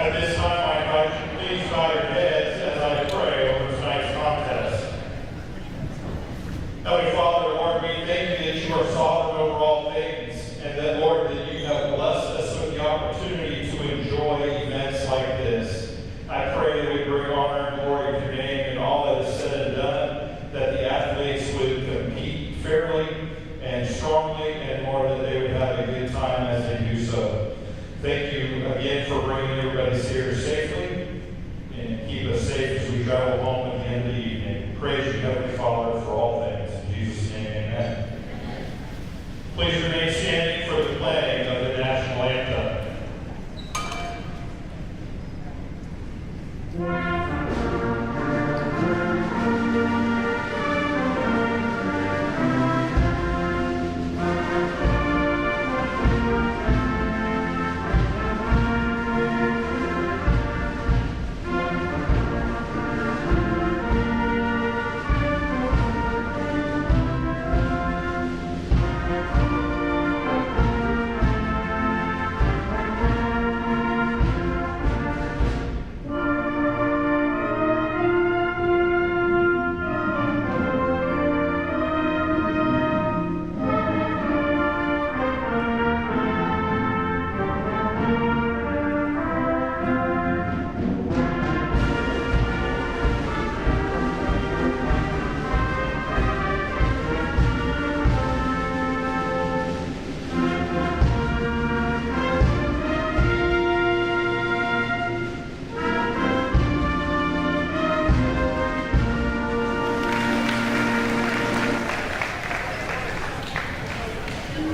At this time, I invite you to please bow your heads as I pray over tonight's contest. Heavenly Father, Lord, we thank you that you are sovereign over all things, and that, Lord, that you have blessed us with the opportunity to enjoy events like this. I pray that we bring honor and glory to your name and all that is said and done, that the athletes would compete fairly and strongly, and Lord, that they would have a good time as they do so. Thank you again for bringing everybody here safely, and keep us safe as we travel home at the end of the evening. Praise you, Heavenly Father, for all things. In Jesus' name, amen. Please remain standing for the playing of the national anthem.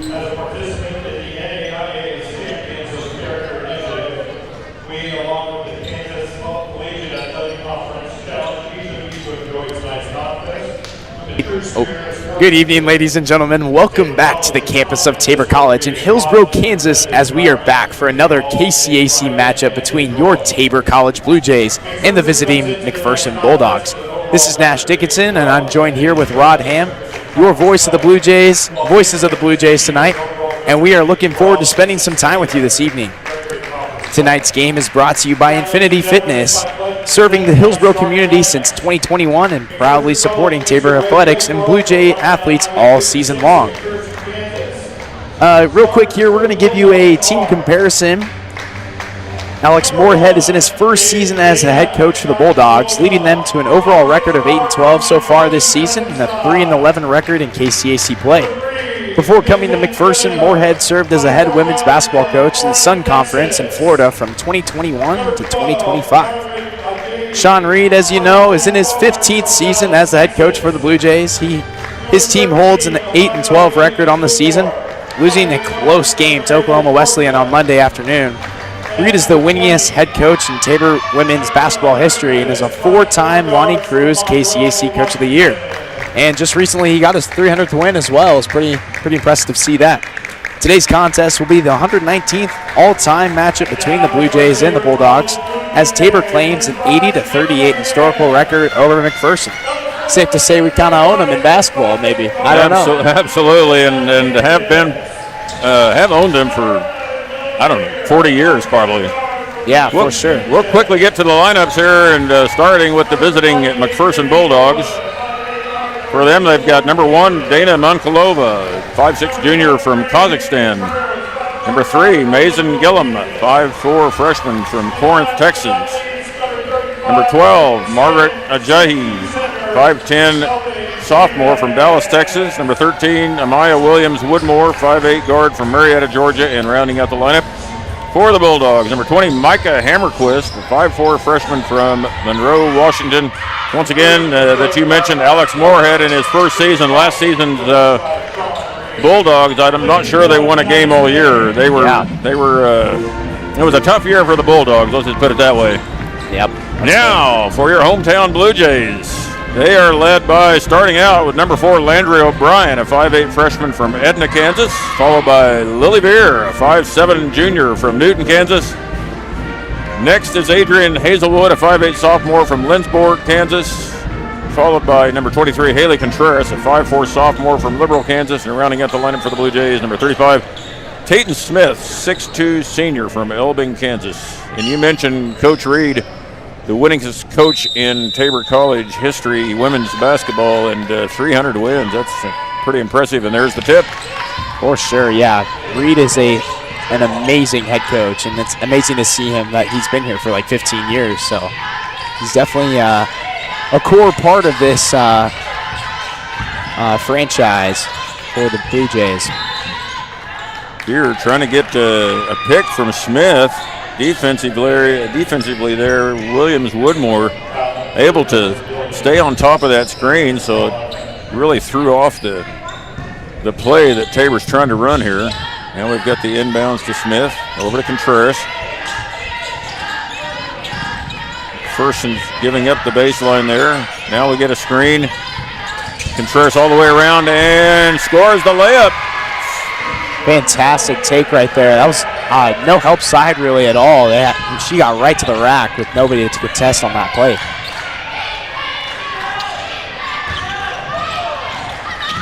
As a participant in the NAIA's Champions of Character Initiative, we, along with the Kansas Collegiate Athletic Conference, challenge each of you to enjoy tonight's contest. Good evening, ladies and gentlemen. Welcome back to the campus of Tabor College in Hillsborough, Kansas, as we are back for another KCAC matchup between your Tabor College Blue Jays and the visiting McPherson Bulldogs. This is Nash Dickinson, and I'm joined here with Rod Ham, your voices of the Blue Jays tonight, and we are looking forward to spending some time with you this evening. Tonight's game is brought to you by Infinity Fitness, serving the Hillsborough community since 2021 and proudly supporting Tabor athletics and Blue Jay athletes all season long. Real quick here, we're going to give you a team comparison. Alex Moorhead is in his first season as a head coach for the Bulldogs, leading them to an overall record of 8-12 so far this season and a 3-11 record in KCAC play. Before coming to McPherson, Moorhead served as a head women's basketball coach in the Sun Conference in Florida from 2021 to 2025. Sean Reed, as you know, is in his 15th season as the head coach for the Blue Jays. His team holds an 8-12 record on the season, losing a close game to Oklahoma Wesleyan on Monday afternoon. Reed is the winningest head coach in Tabor women's basketball history and is a four-time Lonnie Cruz KCAC Coach of the Year. And just recently, he got his 300th win as well. It's pretty impressive to see that. Today's contest will be the 119th all-time matchup between the Blue Jays and the Bulldogs, as Tabor claims an 80-38 historical record over McPherson. Safe to say we kind of own them in basketball, maybe. I don't know. Absolutely, and have owned them for, 40 years probably. Yeah, for sure. We'll quickly get to the lineups here, and starting with the visiting McPherson Bulldogs. For them, they've got number 1, Dana Monkalova, 5'6" junior from Kazakhstan. Number 3, Mason Gillum, 5'4" freshman from Corinth, Texas. Number 12, Margaret Ajayi, 5'10" sophomore from Dallas, Texas. Number 13, Amaya Williams Woodmore, 5'8" guard from Marietta, Georgia. And rounding out the lineup for the Bulldogs, number 20, Micah Hammerquist, 5'4" freshman from Monroe, Washington. Once again, that you mentioned, Alex Moorhead in his first season. Last season's Bulldogs, I'm not sure they won a game all year. It was a tough year for the Bulldogs, let's just put it that way. Yep. Now, for your hometown Blue Jays. They are led by, starting out with number 4, Landry O'Brien, a 5'8" freshman from Edna, Kansas, followed by Lily Beer, a 5'7" junior from Newton, Kansas. Next is Adrian Hazelwood, a 5'8" sophomore from Lindsborg, Kansas, followed by number 23, Haley Contreras, a 5'4" sophomore from Liberal, Kansas. And rounding out the lineup for the Blue Jays, number 35, Tatum Smith, 6'2", senior from Elbing, Kansas. And you mentioned Coach Reed, the winningest coach in Tabor College history, women's basketball, and 300 wins. That's pretty impressive. And there's the tip. For sure, yeah. Reed is an amazing head coach, and it's amazing to see him that he's been here for like 15 years. So he's definitely a core part of this franchise for the Blue Jays. Here trying to get a pick from Smith. Defensively there, Williams Woodmore able to stay on top of that screen, so it really threw off the play that Tabor's trying to run here. Now we've got the inbounds to Smith, over to Contreras. McPherson's giving up the baseline there. Now we get a screen. Contreras all the way around and scores the layup. Fantastic take right there. That was no help side really at all. She got right to the rack with nobody to contest on that play.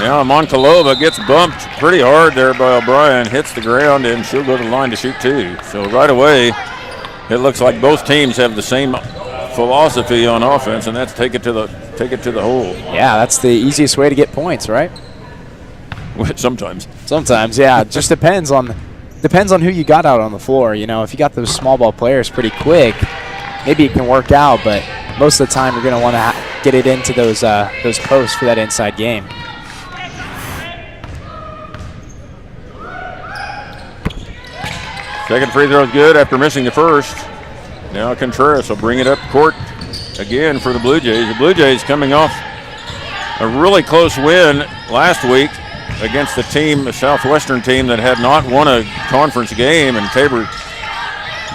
Now Monkalova gets bumped pretty hard there by O'Brien, hits the ground, and she'll go to the line to shoot two. So right away, it looks like both teams have the same philosophy on offense, and that's take it to the hole. Yeah, that's the easiest way to get points, right? Sometimes, yeah. It just depends on who you got out on the floor. You know, if you got those small ball players pretty quick, maybe it can work out. But most of the time, you're going to want to get it into those posts for that inside game. Second free throw is good after missing the first. Now Contreras will bring it up court again for the Blue Jays. The Blue Jays coming off a really close win last week against a Southwestern team that had not won a conference game, and Tabor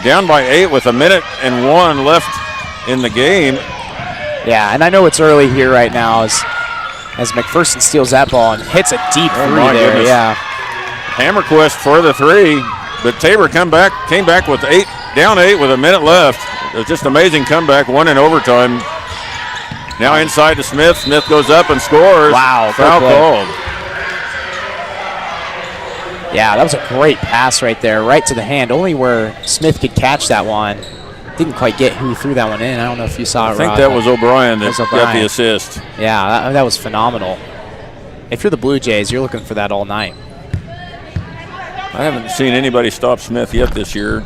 down by 8 with 1:01 left in the game. Yeah, and I know it's early here right now as McPherson steals that ball and hits a deep three there. Goodness. Yeah, Hammerquist for the three, but Tabor came back with down 8 with a minute left. It was just amazing comeback, one in overtime. Now inside to Smith. Smith goes up and scores. Wow, foul called. Yeah, that was a great pass right there, right to the hand, only where Smith could catch that one. Didn't quite get who threw that one in. I don't know if you saw it, I think Rod. that was O'Brien that got the assist. Yeah, that was phenomenal. If you're the Blue Jays, you're looking for that all night. I haven't seen anybody stop Smith yet this year.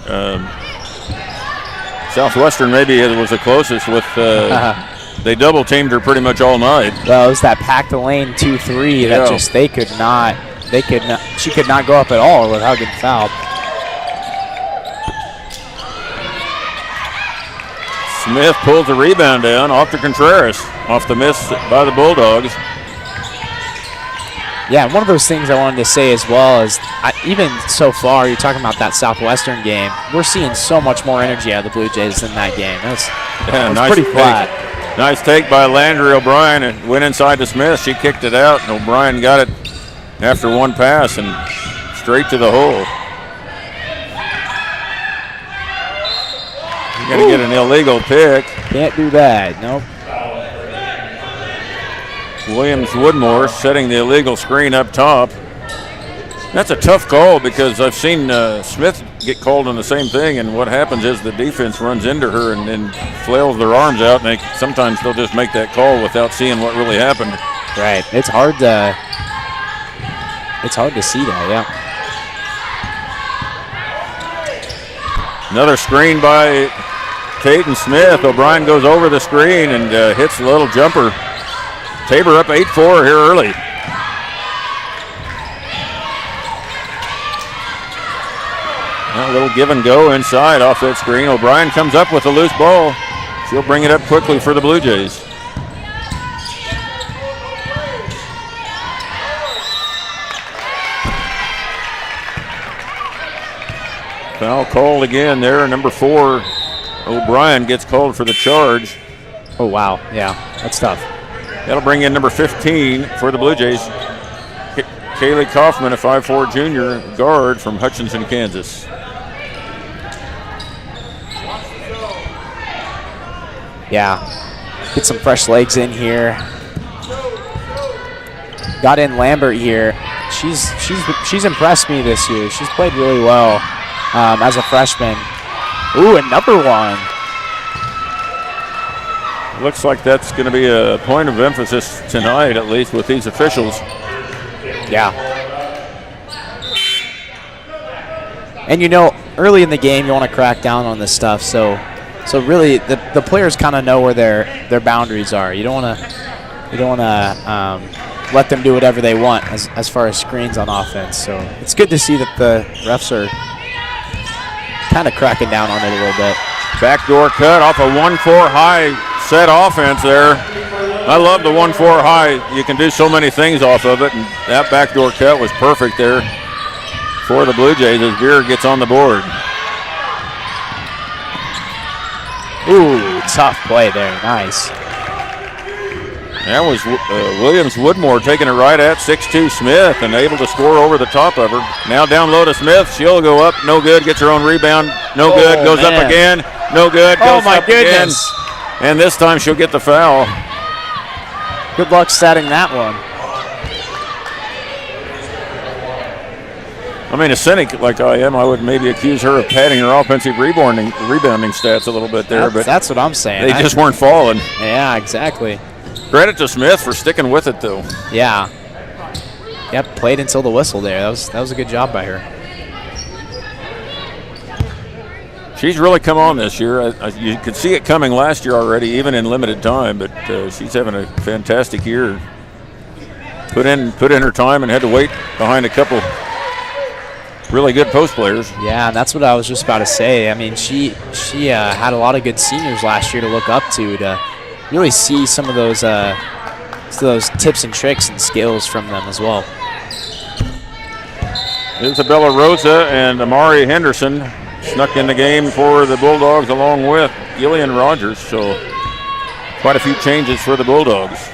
Southwestern maybe it was the closest with they double teamed her pretty much all night. Well, it was that pack the lane 2-3 that she could not go up at all without getting fouled. Smith pulls the rebound down off to Contreras, off the miss by the Bulldogs. Yeah, one of those things I wanted to say as well is even so far, you're talking about that Southwestern game, we're seeing so much more energy out of the Blue Jays than that game. That was nice pretty flat. Nice take by Landry O'Brien, and went inside to Smith. She kicked it out, and O'Brien got it after one pass and straight to the hole. You're going to get an illegal pick. Can't do that, nope. Williams Woodmore setting the illegal screen up top. That's a tough call because I've seen Smith get called on the same thing, and what happens is the defense runs into her and then flails their arms out, and sometimes they'll just make that call without seeing what really happened. Right. It's hard to see that, yeah. Another screen by Tatum Smith. O'Brien goes over the screen and hits a little jumper. Tabor up 8-4 here early. A little give and go inside off that screen. O'Brien comes up with a loose ball. She'll bring it up quickly for the Blue Jays. Foul called again there. Number 4, O'Brien gets called for the charge. Oh, wow. Yeah, that's tough. That'll bring in number 15 for the Blue Jays. Kaylee Kaufman, a 5'4" junior guard from Hutchinson, Kansas. Yeah, get some fresh legs in here. Got in Lambert here. she's impressed me this year. She's played really well as a freshman. Ooh, and number 1. Looks like that's going to be a point of emphasis tonight, at least with these officials. Yeah. And early in the game, you want to crack down on this stuff. So really, the players kind of know where their boundaries are. You don't want to let them do whatever they want as far as screens on offense. So it's good to see that the refs are kind of cracking down on it a little bit. Backdoor cut off a 1-4 high set offense there. I love the 1-4 high. You can do so many things off of it, and that backdoor cut was perfect there for the Blue Jays as Veer gets on the board. Ooh, tough play there. Nice. That was Williams Woodmore taking it right at 6'2" Smith and able to score over the top of her. Now down low to Smith. She'll go up. No good. Gets her own rebound. No good. Goes up again. No good. Goes up again. And this time she'll get the foul. Good luck setting that one. I mean, a cynic like I am, I would maybe accuse her of padding her offensive rebounding stats a little bit there. But that's what I'm saying. They just weren't falling. Yeah, exactly. Credit to Smith for sticking with it, though. Yeah. Yep, played until the whistle there. That was a good job by her. She's really come on this year. You could see it coming last year already, even in limited time, but she's having a fantastic year. Put in her time and had to wait behind a couple really good post players. Yeah, and that's what I was just about to say. I mean, she had a lot of good seniors last year to look up to really see some of those tips and tricks and skills from them as well. Isabella Rosa and Amari Henderson snuck in the game for the Bulldogs along with Gillian Rogers, so quite a few changes for the Bulldogs.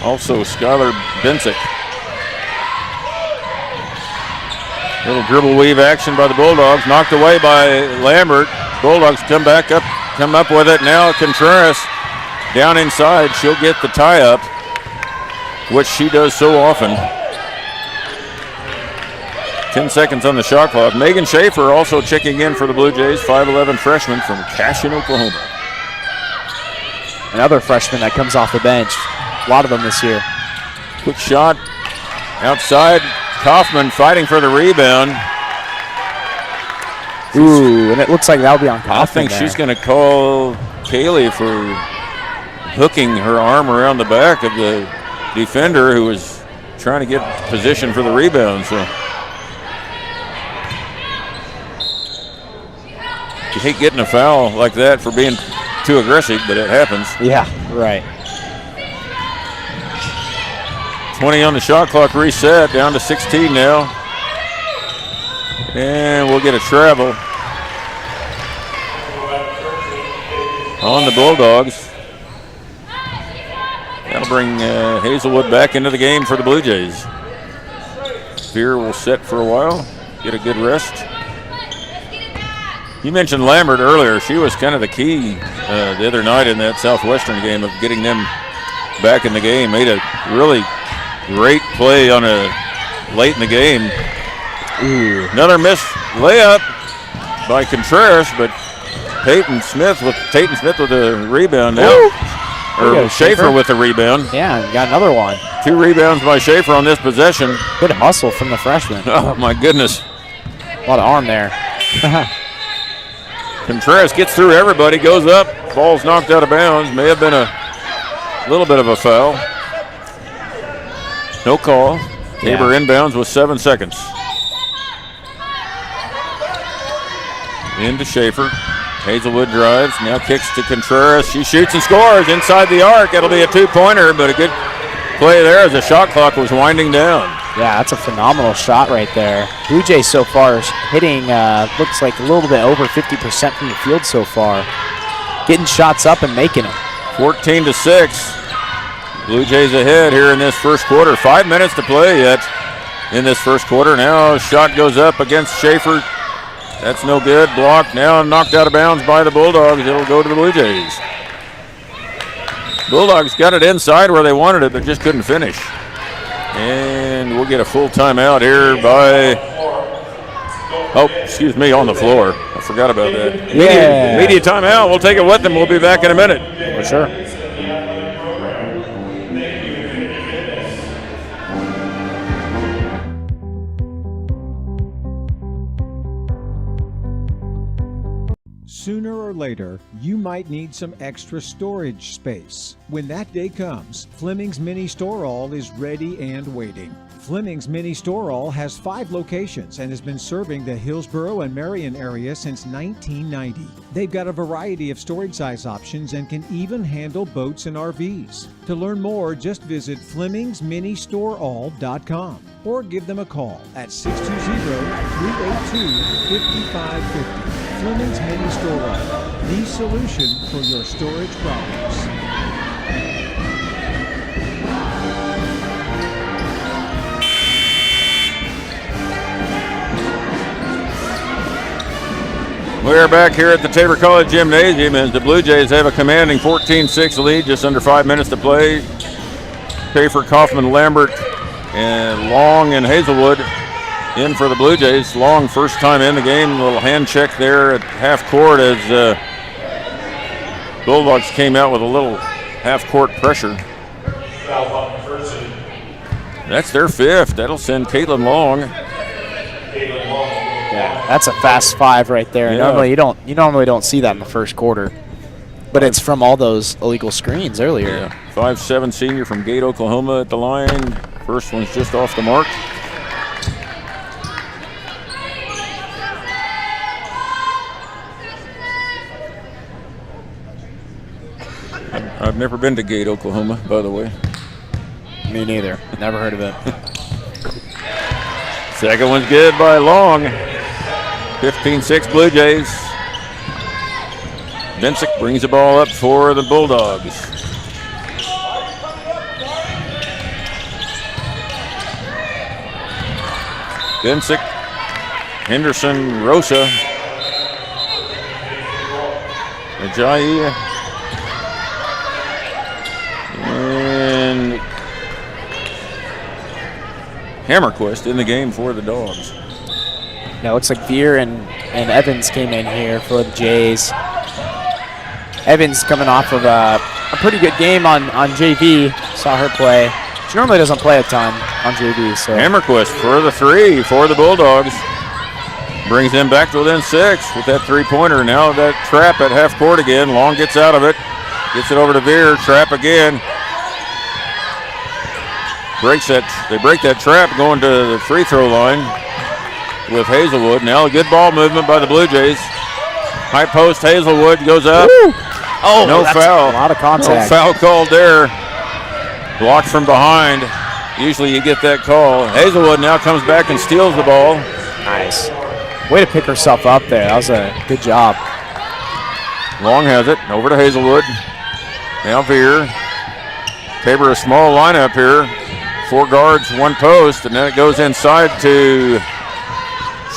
Also Skylar Bensick. Little dribble weave action by the Bulldogs, knocked away by Lambert. Bulldogs come up with it. Now Contreras down inside. She'll get the tie up, which she does so often. 10 seconds on the shot clock. Megan Schaefer also checking in for the Blue Jays, 5'11" freshman from Cashion, Oklahoma. Another freshman that comes off the bench. A lot of them this year. Quick shot outside. Kaufman fighting for the rebound. Ooh, and it looks like that'll be on Kaufman. I think she's going to call Kaylee for hooking her arm around the back of the defender who was trying to get position for the rebound. So you hate getting a foul like that for being too aggressive, but it happens. Yeah, right. 20 on the shot clock, reset, down to 16 now. And we'll get a travel on the Bulldogs. That'll bring Hazelwood back into the game for the Blue Jays. Veer will sit for a while, get a good rest. You mentioned Lambert earlier. She was kind of the key the other night in that Southwestern game of getting them back in the game. Made a really great play on a late in the game. Ooh. Another missed layup by Contreras, but Peyton Smith with the rebound now. Or Schaefer with the rebound. Yeah, got another one. 2 rebounds by Schaefer on this possession. Good hustle from the freshman. Oh my goodness. A lot of arm there. Contreras gets through everybody, goes up, ball's knocked out of bounds. May have been a little bit of a foul. No call. Tabor inbounds with 7 seconds. Into Schaefer. Hazelwood drives, now kicks to Contreras. She shoots and scores inside the arc. It'll be a 2-pointer, but a good play there as the shot clock was winding down. Yeah, that's a phenomenal shot right there. Blue Jays so far is hitting, looks like a little bit over 50% from the field so far. Getting shots up and making them. 14-6. Blue Jays ahead here in this first quarter. 5 minutes to play yet in this first quarter. Now shot goes up against Schaefer. That's no good. Blocked now and knocked out of bounds by the Bulldogs. It'll go to the Blue Jays. Bulldogs got it inside where they wanted it, but just couldn't finish. And we'll get a full timeout here by, on the floor. I forgot about that. Yeah. Media timeout. We'll take it with them. We'll be back in a minute. For sure. Sooner or later, you might need some extra storage space. When that day comes, Fleming's Mini Store All is ready and waiting. Fleming's Mini Store All has 5 locations and has been serving the Hillsborough and Marion area since 1990. They've got a variety of storage size options and can even handle boats and RVs. To learn more, just visit FlemingsMiniStoreAll.com or give them a call at 620-382-5550. Fleming's Mini Store All, the solution for your storage problems. We're back here at the Tabor College Gymnasium as the Blue Jays have a commanding 14-6 lead, just under 5 minutes to play. Schaefer, Kaufman, Lambert, and Long and Hazelwood in for the Blue Jays. Long first time in the game, a little hand check there at half court as Bulldogs came out with a little half court pressure. That's their 5th. That'll send Caitlin Long. Yeah, that's a fast 5 right there. Yeah. Normally you normally don't see that in the first quarter. But it's from all those illegal screens earlier. Yeah. 5'7" senior from Gate, Oklahoma at the line. First one's just off the mark. I've never been to Gate, Oklahoma, by the way. Me neither. Never heard of it. Second one's good by Long. 15-6 Blue Jays. Vincic brings the ball up for the Bulldogs. Vincic, Henderson, Rosa, Ajayi, and Hammerquist in the game for the Dogs. Yeah, it looks like Veer and Evans came in here for the Jays. Evans coming off of a pretty good game on JV. Saw her play. She normally doesn't play a ton on JV. So Hammerquist for the 3 for the Bulldogs. Brings them back to within 6 with that 3-pointer. Now that trap at half court again. Long gets out of it. Gets it over to Veer. Trap again. They break that trap going to the free throw line with Hazelwood. Now a good ball movement by the Blue Jays. High post, Hazelwood goes up. Woo! Oh, no foul. A lot of contact. No foul called there. Blocked from behind. Usually you get that call. Hazelwood now comes back and steals the ball. Nice. Way to pick herself up there. That was a good job. Long has it. Over to Hazelwood. Now Veer. Tabor a small lineup here. 4 guards, 1 post, and then it goes inside to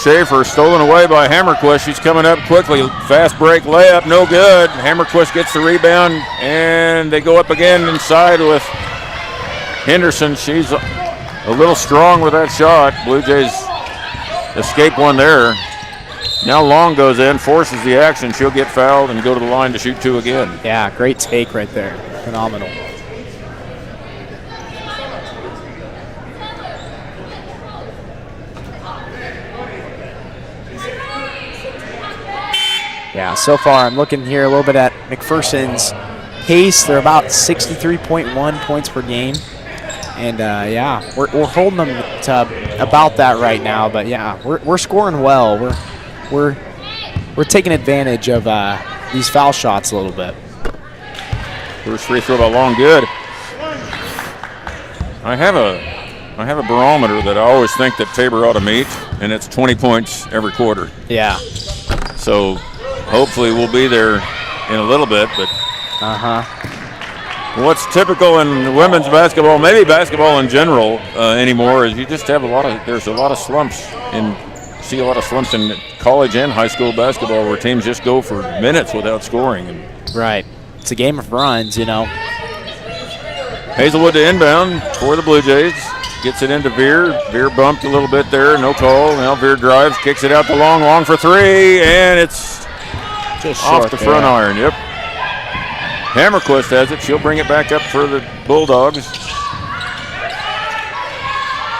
Schaefer, stolen away by Hammerquist. She's coming up quickly. Fast break layup, no good. Hammerquist gets the rebound, and they go up again inside with Henderson. She's a little strong with that shot. Blue Jays escape one there. Now Long goes in, forces the action. She'll get fouled and go to the line to shoot 2 again. Yeah, great take right there. Phenomenal. Yeah, so far I'm looking here a little bit at McPherson's pace. They're about 63.1 points per game. And yeah, we're holding them to about that right now. But yeah, we're scoring well. We're taking advantage of these foul shots a little bit. First free throw by Long, good. I have a barometer that I always think that Tabor ought to meet, and it's 20 points every quarter. Yeah. So hopefully we'll be there in a little bit, but what's typical in women's basketball, maybe basketball in general anymore, is you just have there's a lot of slumps in see a lot of slumps in college and high school basketball where teams just go for minutes without scoring. And Right. It's a game of runs, you know. Hazelwood to inbound for the Blue Jays. Gets it into Veer. Veer bumped a little bit there, no call. Now Veer drives, kicks it out to long for three, and it's Just off short the there. front iron. Yep. Hammerquist has it. She'll bring it back up for the Bulldogs.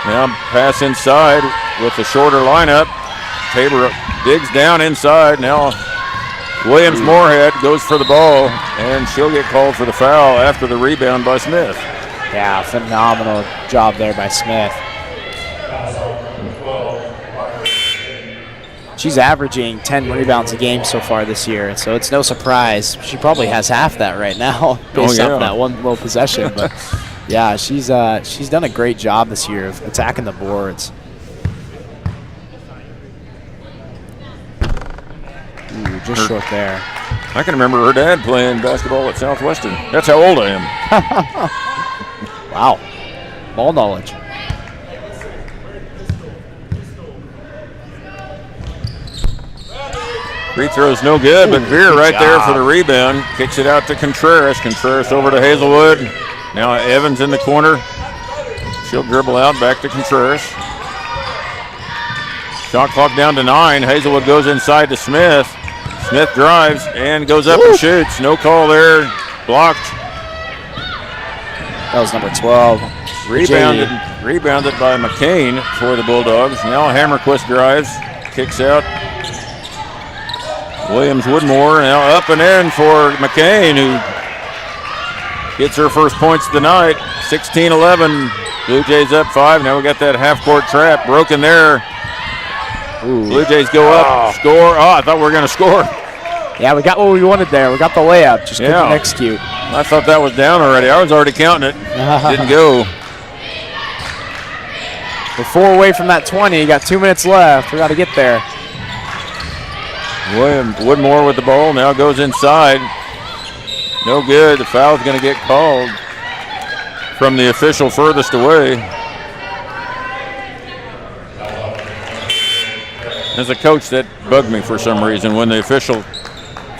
Now pass inside with the shorter lineup. Tabor digs down inside. Now Williams Moorhead goes for the ball, and she'll get called for the foul after the rebound by Smith. Yeah, phenomenal job there by Smith. She's averaging 10 rebounds a game so far this year, so it's no surprise. She probably has half that right now based off that one little possession. But yeah, she's done a great job this year of attacking the boards. Ooh, just short there. I can remember her dad playing basketball at Southwestern. That's how old I am. Wow, ball knowledge. Free throw's no good, but Veer good right there job. for the rebound. Kicks it out to Contreras. Contreras over to Hazelwood. Now Evans in the corner. She'll dribble out back to Contreras. Shot clock down to 9. Hazelwood goes inside to Smith. Smith drives and goes up and shoots. No call there. Blocked. That was number 12. Rebounded by McCain for the Bulldogs. Now Hammerquist drives. Kicks out. Williams Woodmore now up and in for McCain, who gets her first points of the night. 16-11. Blue Jays up 5. Now we got that half-court trap broken there. Ooh. Blue Jays go up, score. Oh, I thought we were going to score. Yeah, we got what we wanted there. We got the layup, just couldn't execute. I thought that was down already. I was already counting it. Didn't go. We're 4 away from that 20. Got 2 minutes left. We got to get there. Woodmore with the ball. Now goes inside. No good. The foul's going to get called from the official furthest away. As a coach, that bugged me for some reason. When the official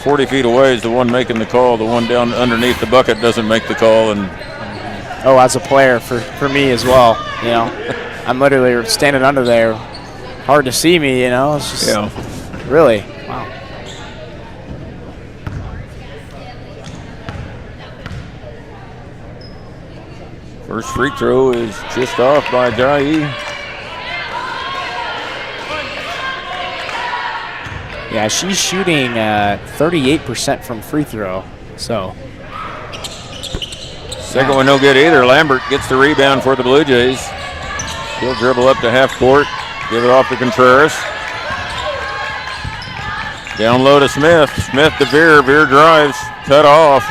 40 feet away is the one making the call, the one down underneath the bucket doesn't make the call. And Oh, as a player, for me as well, you know. I'm literally standing under there. Hard to see me, you know. It's just really, wow. First free throw is just off by Jai. Yeah, she's shooting 38% from free throw, so. Second one no good either. Lambert gets the rebound for the Blue Jays. He'll dribble up to half court, give it off to Contreras. Down low to Smith. Smith to Veer. Veer drives, cut off.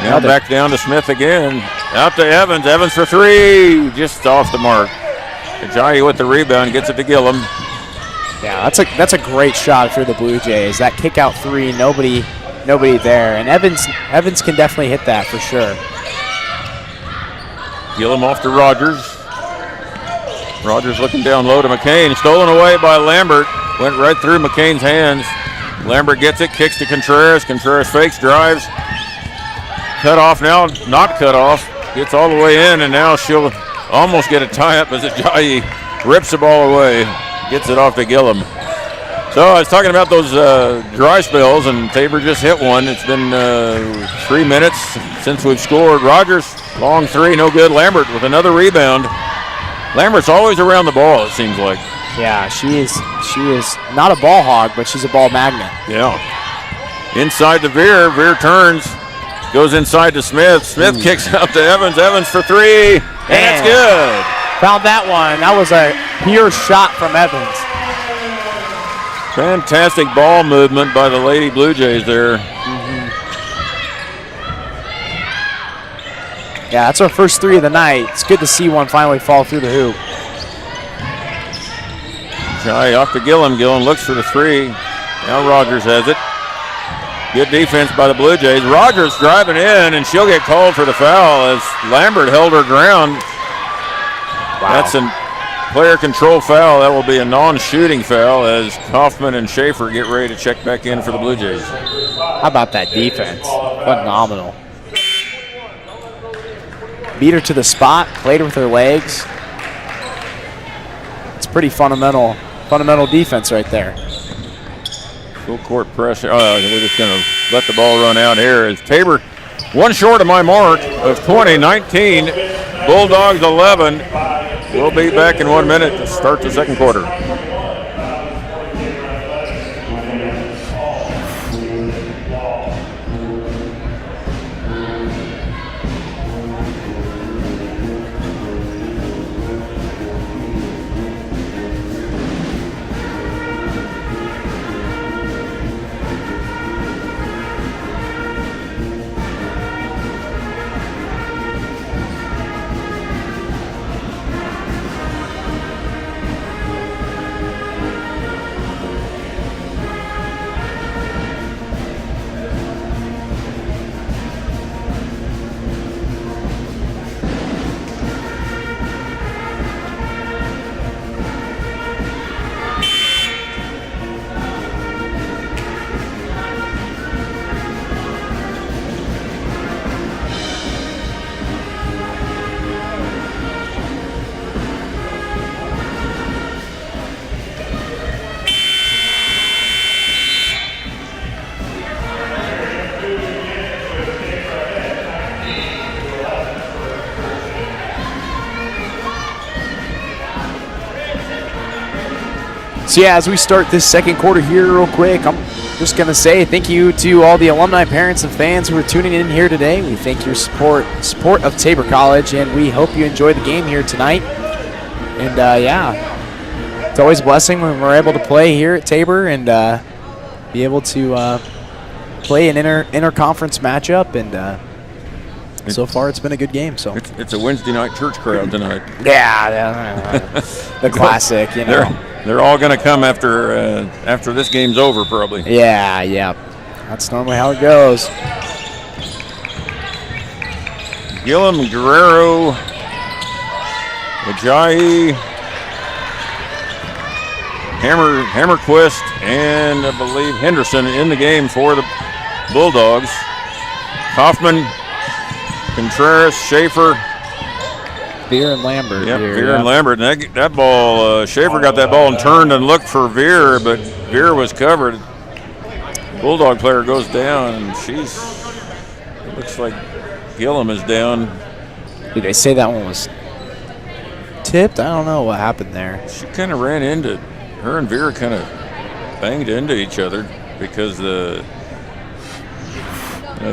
Now back down to Smith again. Out to Evans. Evans for three. Just off the mark. Ajayi with the rebound, gets it to Gillum. Yeah, that's a great shot if you're the Blue Jays. That kick out three, nobody there. And Evans can definitely hit that for sure. Gillum off to Rogers. Rogers looking down low to McCain. Stolen away by Lambert. Went right through McCain's hands. Lambert gets it, kicks to Contreras. Contreras fakes, drives. Cut off now, not cut off. Gets all the way in, and now she'll almost get a tie-up as Ajayi rips the ball away. Gets it off to Gillum. So I was talking about those dry spells, and Tabor just hit one. It's been 3 minutes since we've scored. Rogers, long three, no good. Lambert with another rebound. Lambert's always around the ball, it seems like. Yeah, she is not a ball hog, but she's a ball magnet. Yeah. Inside to Veer. Veer turns, goes inside to Smith. Smith kicks out to Evans. Evans for three, and it's good. Found that one. That was a pure shot from Evans. Fantastic ball movement by the Lady Blue Jays there. Yeah, that's our first three of the night. It's good to see one finally fall through the hoop. Jai off to Gillum. Gillum looks for the three. Now Rogers has it. Good defense by the Blue Jays. Rogers driving in, and she'll get called for the foul as Lambert held her ground. Wow. That's a player control foul. That will be a non-shooting foul as Kaufman and Schaefer get ready to check back in for the Blue Jays. How about that defense? Phenomenal. Beat her to the spot, played with her legs. It's pretty fundamental defense right there. Full court pressure. We're just going to let the ball run out here as Tabor one short of my mark of 20-19. Bulldogs 11. We'll be back in 1 minute to start the second quarter. So yeah, as we start this second quarter here real quick, I'm just going to say thank you to all the alumni, parents, and fans who are tuning in here today. We thank your support of Tabor College, and we hope you enjoy the game here tonight. And yeah, it's always a blessing when we're able to play here at Tabor and be able to play an inter-conference matchup. And so far, it's been a good game. So it's a Wednesday night church crowd tonight. Yeah, the classic, you know. They're all going to come after this game's over, probably. Yeah. That's normally how it goes. Gillum, Guerrero, Ajayi, Hammerquist, and I believe Henderson in the game for the Bulldogs. Kaufman, Contreras, Schaefer. Veer and Lambert. Yep, Veer and Lambert. And that ball, Schaefer got that ball and turned and looked for Veer, but Veer was covered. Bulldog player goes down, and it looks like Gillum is down. Did they say that one was tipped? I don't know what happened there. She kind of ran into, her and Veer kind of banged into each other because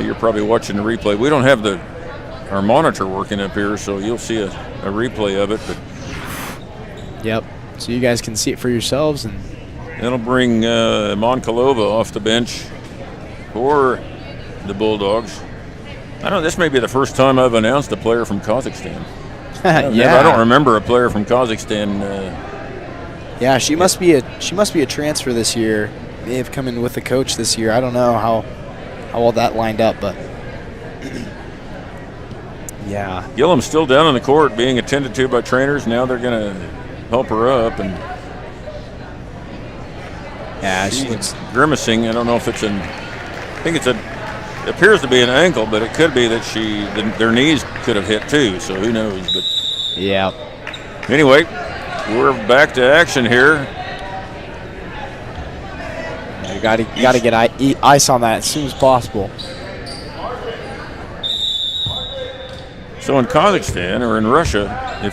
you're probably watching the replay. We don't have our monitor working up here, so you'll see a replay of it. But yep, so you guys can see it for yourselves, and that'll bring Moncalova off the bench for the Bulldogs. I don't know, this may be the first time I've announced a player from Kazakhstan. Yeah, I don't remember a player from Kazakhstan. Yeah, she must be a transfer this year. May have come in with the coach this year. I don't know how well that lined up, but yeah. Gillum's still down on the court being attended to by trainers. Now they're going to help her up, and yeah, she's grimacing. I don't know if it's it appears to be an ankle, but it could be that their knees could have hit too, so who knows. But yeah. Anyway, we're back to action here. You got to get ice on that as soon as possible. So in Kazakhstan or in Russia, the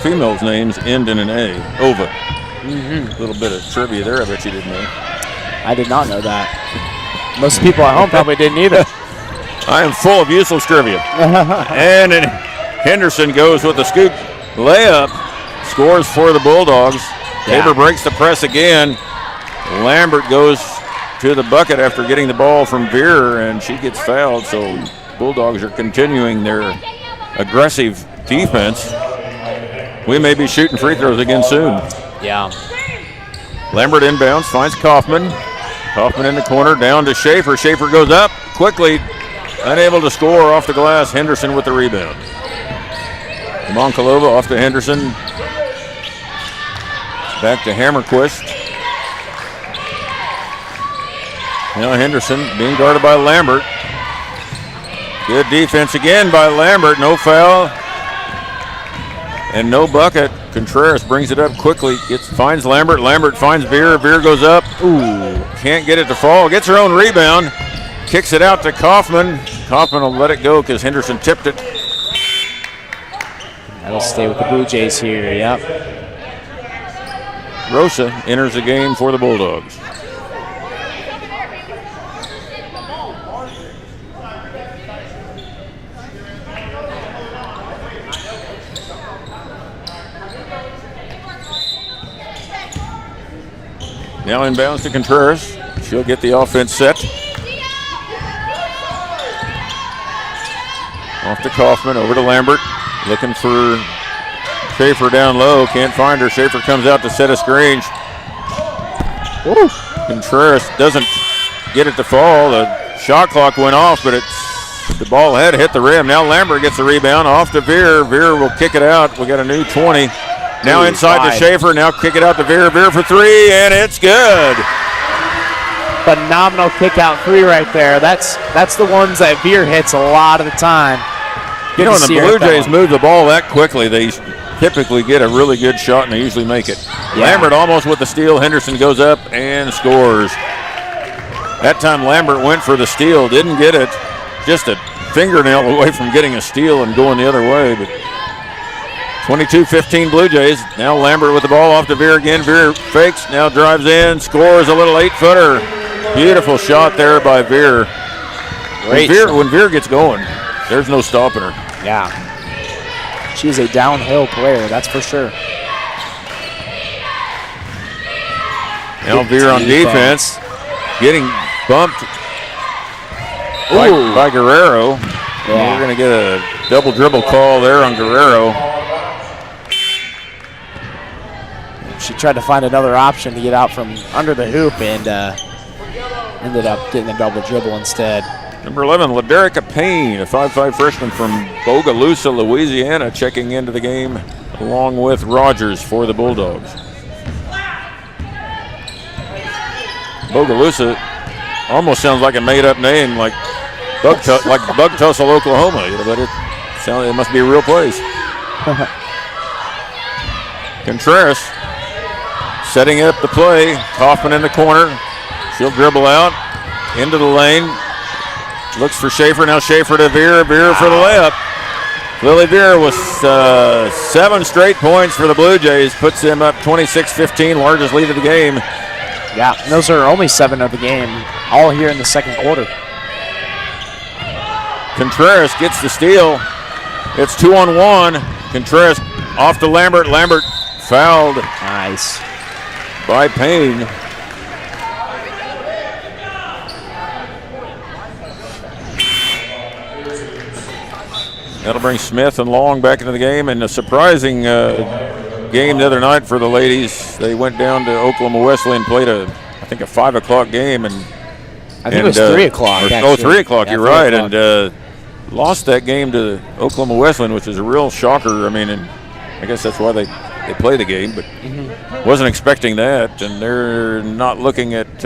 female's names end in an A, Ova. Mm-hmm. A little bit of trivia there, I bet you didn't know. I did not know that. Most people at home probably didn't either. I am full of useless trivia. And Henderson goes with the scoop layup, scores for the Bulldogs. Yeah. Tabor breaks the press again. Lambert goes to the bucket after getting the ball from Veer, and she gets fouled, so Bulldogs are continuing their aggressive defense. We may be shooting free throws again soon. Yeah. Lambert inbounds, finds Kaufman. Kaufman in the corner, down to Schaefer. Schaefer goes up quickly, unable to score off the glass. Henderson with the rebound. Moncalova off to Henderson. Back to Hammerquist. Now Henderson being guarded by Lambert. Good defense again by Lambert. No foul and no bucket. Contreras brings it up quickly. Finds Lambert. Lambert finds Veer. Veer goes up. Ooh, can't get it to fall. Gets her own rebound. Kicks it out to Kaufman. Kaufman will let it go because Henderson tipped it. That'll stay with the Blue Jays here, yep. Rosa enters the game for the Bulldogs. Now inbounds to Contreras. She'll get the offense set. Off to Kaufman, over to Lambert. Looking for Schaefer down low. Can't find her. Schaefer comes out to set a screen. Woo. Contreras doesn't get it to fall. The shot clock went off, but the ball had hit the rim. Now Lambert gets the rebound. Off to Veer. Veer will kick it out. We got a new 20. Now inside to Schaefer. Now kick it out to Veer. Veer for three, and it's good. Phenomenal kick out three right there. That's the ones that Veer hits a lot of the time. You know, when the Blue Jays move the ball that quickly, they typically get a really good shot, and they usually make it. Yeah. Lambert almost with the steal. Henderson goes up and scores. That time Lambert went for the steal, didn't get it. Just a fingernail away from getting a steal and going the other way, but 22-15 Blue Jays. Now Lambert with the ball off to Veer again. Veer fakes, now drives in, scores a little 8-footer. Beautiful shot there by Veer. When Veer gets going, there's no stopping her. Yeah. She's a downhill player, that's for sure. Now Veer on defense. Getting bumped by Guerrero. Yeah. We're going to get a double dribble call there on Guerrero. She tried to find another option to get out from under the hoop and ended up getting a double dribble instead. Number 11, Laderica Payne, a 5'5 freshman from Bogalusa, Louisiana, checking into the game along with Rogers for the Bulldogs. Bogalusa almost sounds like a made-up name, like Bug Tussle, Oklahoma. You know, but it must be a real place. Contreras setting up the play. Kaufman in the corner. She'll dribble out into the lane. Looks for Schaefer. Now Schaefer to Veer. Veer for the layup. Lily Veer with 7 straight points for the Blue Jays. Puts them up 26-15, largest lead of the game. Yeah, and those are only 7 of the game, all here in the second quarter. Contreras gets the steal. It's 2-on-1. Contreras off to Lambert. Lambert fouled. Nice. By Payne. That'll bring Smith and Long back into the game. And a surprising game the other night for the ladies. They went down to Oklahoma Wesleyan and played I think a 5 o'clock game. And I think it was 3 o'clock. 3 o'clock, yeah, you're 3 right. o'clock. And lost that game to Oklahoma Wesleyan, which is a real shocker. I mean, and I guess that's why they play the game, but wasn't expecting that. And they're not looking at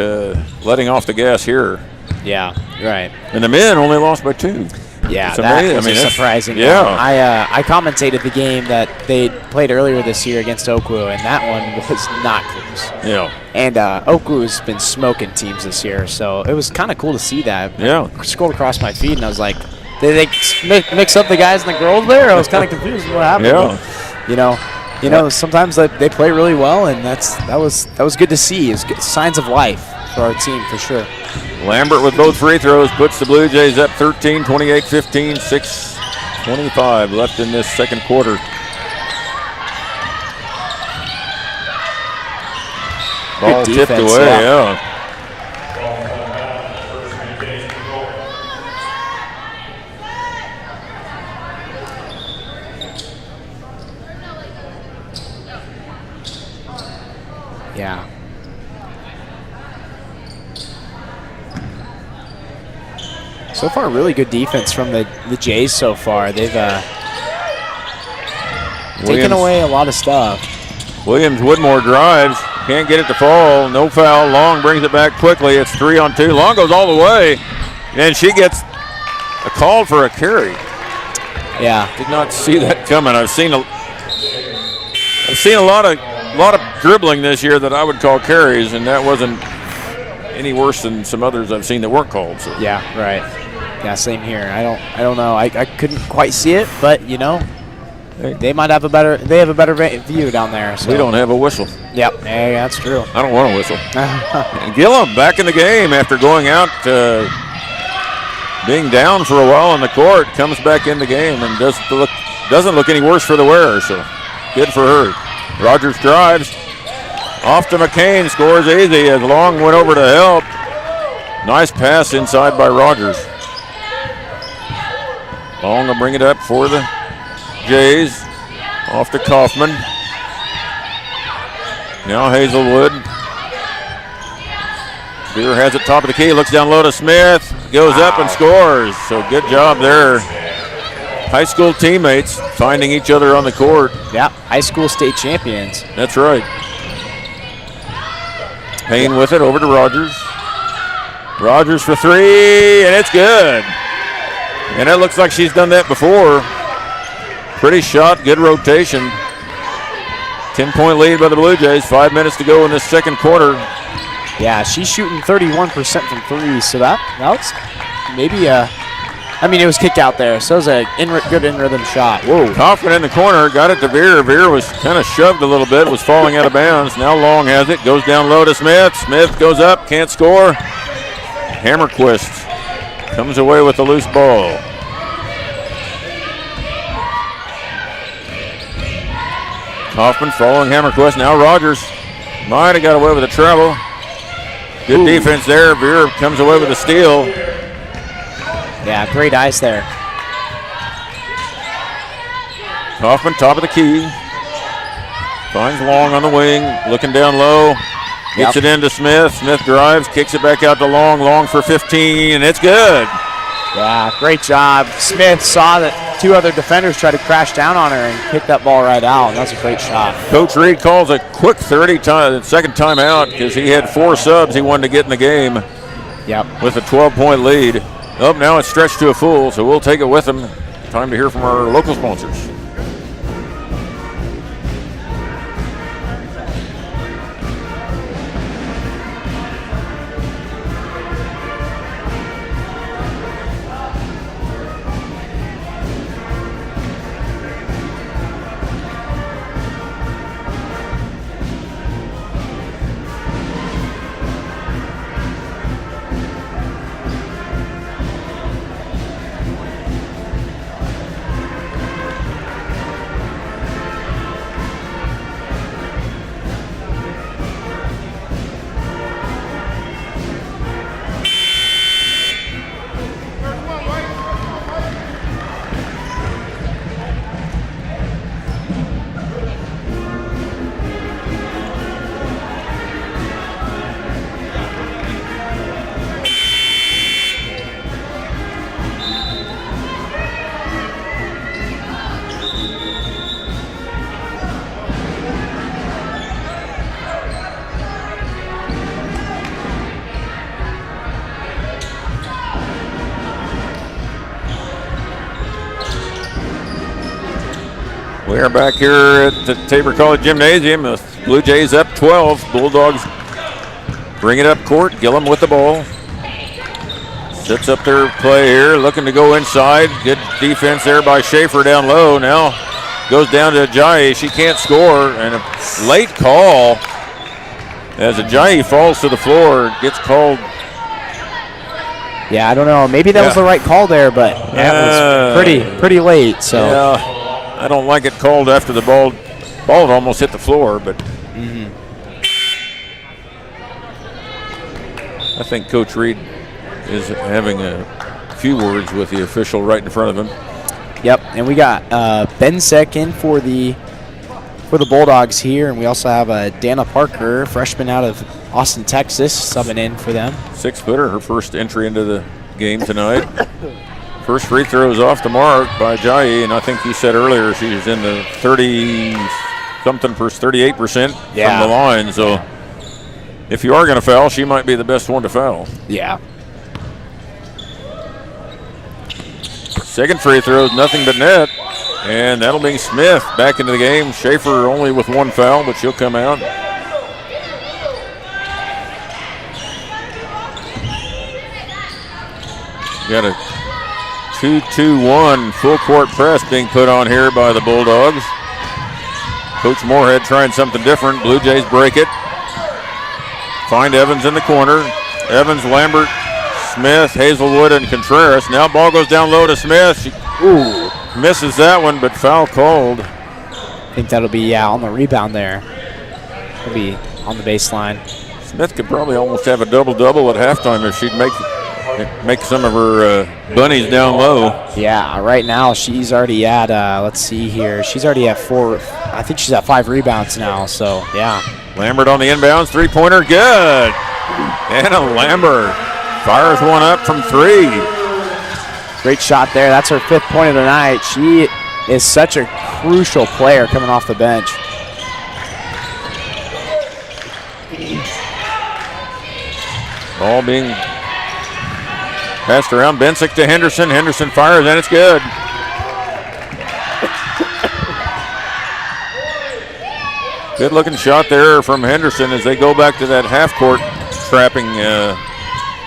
letting off the gas here. Yeah, right. And the men only lost by 2. Yeah, that was surprising. Yeah. I commentated the game that they played earlier this year against Oakwood, and that one was not close. Yeah. And Oakwood's been smoking teams this year, so it was kind of cool to see that. Yeah. I scrolled across my feed, and I was like, did they mix up the guys and the girls there? I was kind of confused what happened. Yeah. But, you know, sometimes they play really well, and that was good to see. It's signs of life for our team for sure. Lambert with both free throws puts the Blue Jays up 13, 28-15, 6:25 left in this second quarter. Ball Good tipped defense, away, yeah. Yeah. So far, really good defense from the Jays so far. They've taken away a lot of stuff. Williams-Woodmore drives. Can't get it to fall. No foul. Long brings it back quickly. It's 3-on-2. Long goes all the way. And she gets a call for a carry. Yeah. Did not see that coming. I've seen a lot of dribbling this year that I would call carries, and that wasn't any worse than some others I've seen that weren't called. So. Yeah, right. Yeah, same here. I don't know. I couldn't quite see it, but they might have a better view down there. So. We don't have a whistle. Yep. Yeah, that's true. I don't want a whistle. And Gillum back in the game after going out, being down for a while on the court, comes back in the game and doesn't look any worse for the wearer. So good for her. Rogers drives off to McCain, scores easy as Long went over to help. Nice pass inside by Rogers. Long will bring it up for the Jays. Off to Kaufman. Now Hazelwood. Beer has it top of the key, looks down low to Smith. Goes up and scores. So good job there. High school teammates finding each other on the court. Yeah, high school state champions. That's right. Payne with it over to Rogers. Rogers for three, and it's good. And it looks like she's done that before. Pretty shot, good rotation. 10-point lead by the Blue Jays. 5 minutes to go in this second quarter. Yeah, she's shooting 31% from three, so that was maybe it was kicked out there, so it was a good in-rhythm shot. Whoa. Kaufman in the corner, got it to Veer. Veer was kind of shoved a little bit, was falling out of bounds. Now Long has it, goes down low to Smith. Smith goes up, can't score. Hammerquist comes away with the loose ball. Kaufman following Hammerquist. Now Rogers might have got away with a travel. Good defense there. Veer comes away with a steal. Yeah, great eyes there. Kaufman, top of the key. Finds Long on the wing, looking down low. Gets it into Smith. Smith drives, kicks it back out to Long. Long for 15, and it's good. Yeah, great job. Smith saw that two other defenders tried to crash down on her and kick that ball right out. And that's a great shot. Coach Reed calls a quick second timeout because he had 4 subs he wanted to get in the game. Yep. With a 12-point lead. Oh, now it's stretched to a full, so we'll take it with him. Time to hear from our local sponsors. We are back here at the Tabor College Gymnasium. The Blue Jays up 12. Bulldogs bring it up court. Gillum with the ball. Sets up their play here, looking to go inside. Good defense there by Schaefer down low. Now goes down to Ajayi. She can't score, and a late call as Ajayi falls to the floor. Gets called. Yeah, I don't know. Maybe that was the right call there, but that was pretty late. So. Yeah. I don't like it called after the ball had almost hit the floor, but I think Coach Reed is having a few words with the official right in front of him. Yep, and we got Ben Sek in for the Bulldogs here, and we also have Dana Parker, freshman out of Austin, Texas, subbing in for them. 6-footer, her first entry into the game tonight. First free throw is off the mark by Ajayi, and I think you said earlier she's in the something, 38% Yeah. from the line. So if you are going to foul, she might be the best one to foul. Yeah. Second free throw is nothing but net. And that'll bring Smith back into the game. Schaefer only with one foul, but she'll come out. Got a 2-2-1 full court press being put on here by the Bulldogs. Coach Moorhead trying something different. Blue Jays break it. Find Evans in the corner. Evans, Lambert, Smith, Hazelwood, and Contreras. Now ball goes down low to Smith. She misses that one, but foul called. I think that'll be, on the rebound there. It'll be on the baseline. Smith could probably almost have a double-double at halftime if she'd make some of her bunnies down low. Yeah, right now she's already at, let's see here. She's already at 4. I think she's at 5 rebounds now, so yeah. Lambert on the inbounds, three-pointer, good. Anna Lambert fires one up from 3. Great shot there. That's her 5th point of the night. She is such a crucial player coming off the bench. Ball being passed around. Bensick to Henderson. Henderson fires, and it's good. Good-looking shot there from Henderson as they go back to that half-court trapping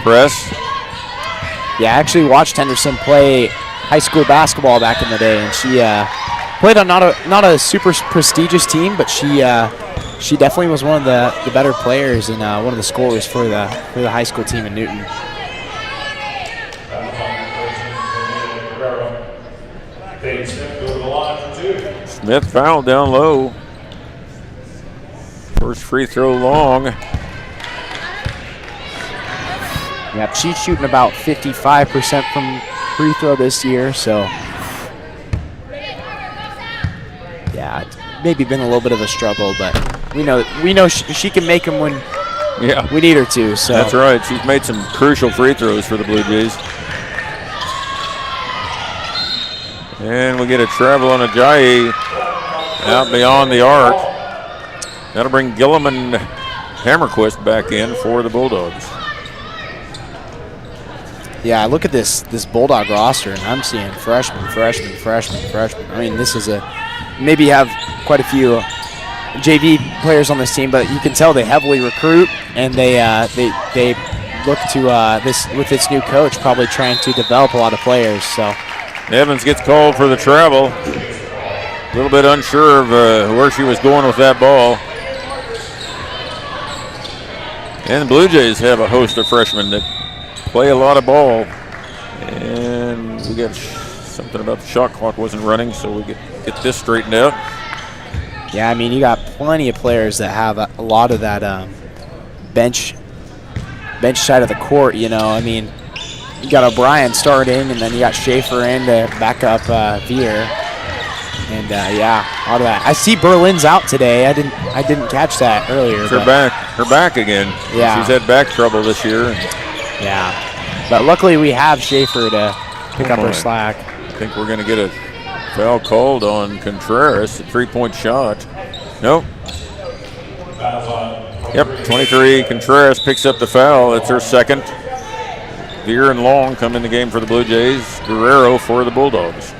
press. Yeah, I actually watched Henderson play high school basketball back in the day, and she played on not a super prestigious team, but she definitely was one of the better players and one of the scorers for the high school team in Newton. Smith fouled down low. First free throw long. Yeah, she's shooting about 55% from free throw this year, so yeah, it's maybe been a little bit of a struggle, but we know she can make them when we need her to. So that's right. She's made some crucial free throws for the Blue Jays. And we get a travel on Ajayi out beyond the arc. That'll bring Gillum and Hammerquist back in for the Bulldogs. Yeah, I look at this Bulldog roster, and I'm seeing freshmen. I mean, this is maybe have quite a few JV players on this team, but you can tell they heavily recruit, and they look to this new coach probably trying to develop a lot of players. So Evans gets called for the travel. A little bit unsure of where she was going with that ball. And the Blue Jays have a host of freshmen that play a lot of ball. And we got something about the shot clock wasn't running, so we get this straightened out. Yeah, I mean, you got plenty of players that have a lot of that bench side of the court, you know. I mean, you got O'Brien starting, and then you got Schaefer in to back up Veer. And all of that. I see Berlin's out today. I didn't catch that earlier. Her back again. Yeah, she's had back trouble this year. Yeah, but luckily we have Schaefer to pick up her slack. I think we're going to get a foul called on Contreras, a 3-point shot. Nope. Yep, 23. Contreras picks up the foul. That's her second. Veer and Long come in the game for the Blue Jays. Guerrero for the Bulldogs.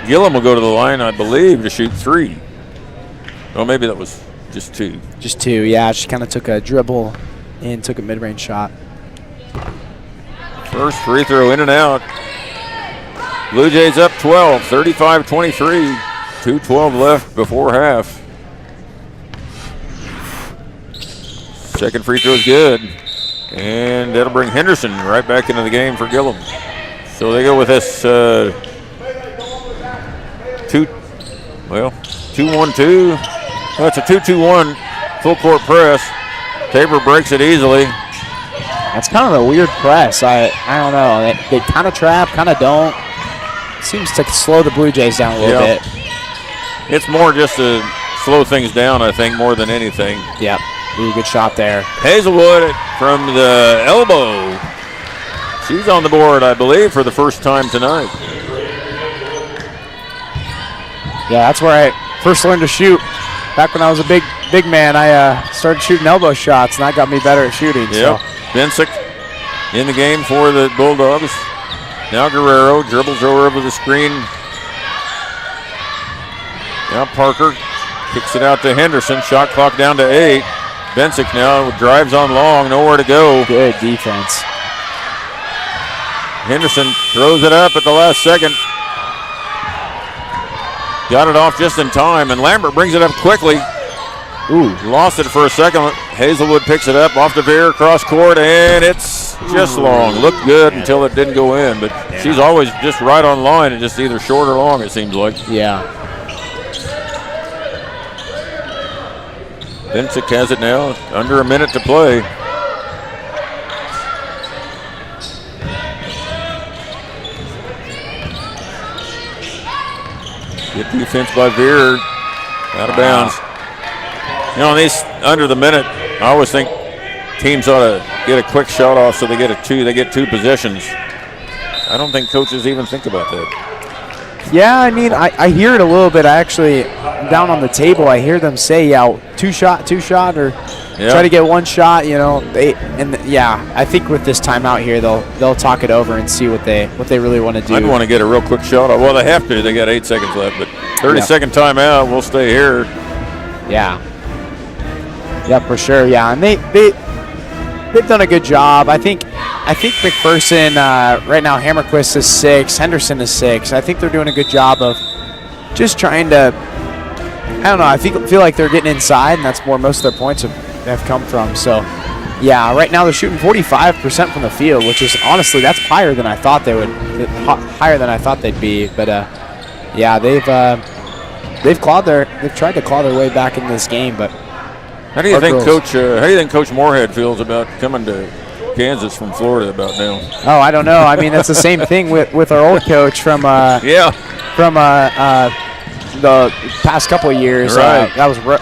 Gillum will go to the line, I believe, to shoot 3. Oh, maybe that was just 2. Just 2, yeah. She kind of took a dribble and took a mid-range shot. First free throw in and out. Blue Jays up 12, 35-23. 2:12 left before half. Second free throw is good. And that'll bring Henderson right back into the game for Gillum. So they go with this 2-1-2. Well, it's a 2-2-1 full court press. Tabor breaks it easily. That's kind of a weird press. I don't know. They kind of trap, kind of don't. Seems to slow the Blue Jays down a little bit. It's more just to slow things down, I think, more than anything. Yep. Really good shot there. Hazelwood from the elbow. She's on the board, I believe, for the first time tonight. Yeah, that's where I first learned to shoot. Back when I was a big man, I started shooting elbow shots, and that got me better at shooting. Yep. So. Bensick in the game for the Bulldogs. Now Guerrero dribbles over the screen. Now Parker kicks it out to Henderson. Shot clock down to 8. Bensick now drives on long, nowhere to go. Good defense. Henderson throws it up at the last second. Got it off just in time, and Lambert brings it up quickly. Ooh. Lost it for a second. Hazelwood picks it up off the veer, cross court, and it's just long. Looked good until it didn't go in, but she's always just right on line and just either short or long, it seems like. Yeah. Bensick has it now, under a minute to play. Good defense by Veer, out of bounds. You know, these under the minute, I always think teams ought to get a quick shot off so they get two possessions. I don't think coaches even think about that. Yeah, I mean, I hear it a little bit. I actually, down on the table, I hear them say, two shot, or try to get one shot. You know, I think with this timeout here, they'll talk it over and see what they really want to do. I'd want to get a real quick shot off. Well, they have to. They got 8 seconds left, but 30-second timeout. We'll stay here. Yeah. Yeah, for sure. Yeah, and they've done a good job. I think McPherson right now, Hammerquist is 6, Henderson is 6. I think they're doing a good job of just trying to. I don't know. I feel like they're getting inside, and that's where most of their points have come from. So, yeah, right now they're shooting 45% from the field, which is honestly that's higher than I thought they'd be. But yeah, they've tried to claw their way back in this game, but. How do you think Coach Moorhead feels about coming to Kansas from Florida about now? Oh, I don't know. I mean, that's the same thing with our old coach from the past couple of years. Right. That was what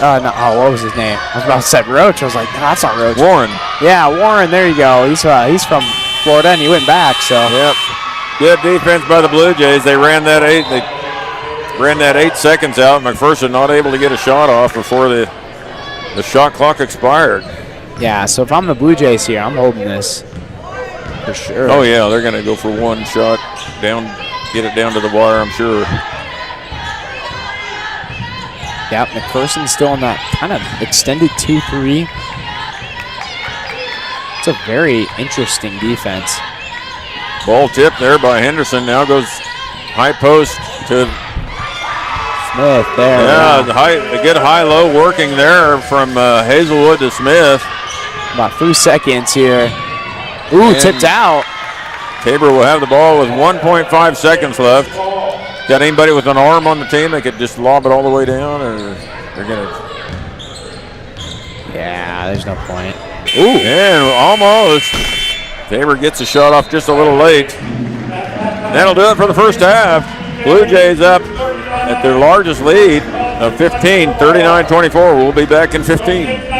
was his name? I was about to say Roach. I was like, no, that's not Roach. Warren. Yeah, Warren. There you go. He's from Florida, and he went back. So. Yep. Good defense by the Blue Jays. They ran that 8 seconds out. McPherson not able to get a shot off before the shot clock expired. Yeah, so if I'm the Blue Jays here, I'm holding this for sure. Oh, yeah, they're going to go for one shot, get it down to the wire, I'm sure. Yeah, McPherson's still in that kind of extended 2-3. It's a very interesting defense. Ball tipped there by Henderson. Now goes high post to Smith there. Yeah, a good high-low working there from Hazelwood to Smith. About 3 seconds here. Ooh, and tipped out. Tabor will have the ball with 1.5 seconds left. Got anybody with an arm on the team that could just lob it all the way down, or they're going to? Yeah, there's no point. Ooh, and almost. Tabor gets a shot off just a little late. That'll do it for the first half. Blue Jays up at their largest lead of 15, 39-24. We'll be back in 15.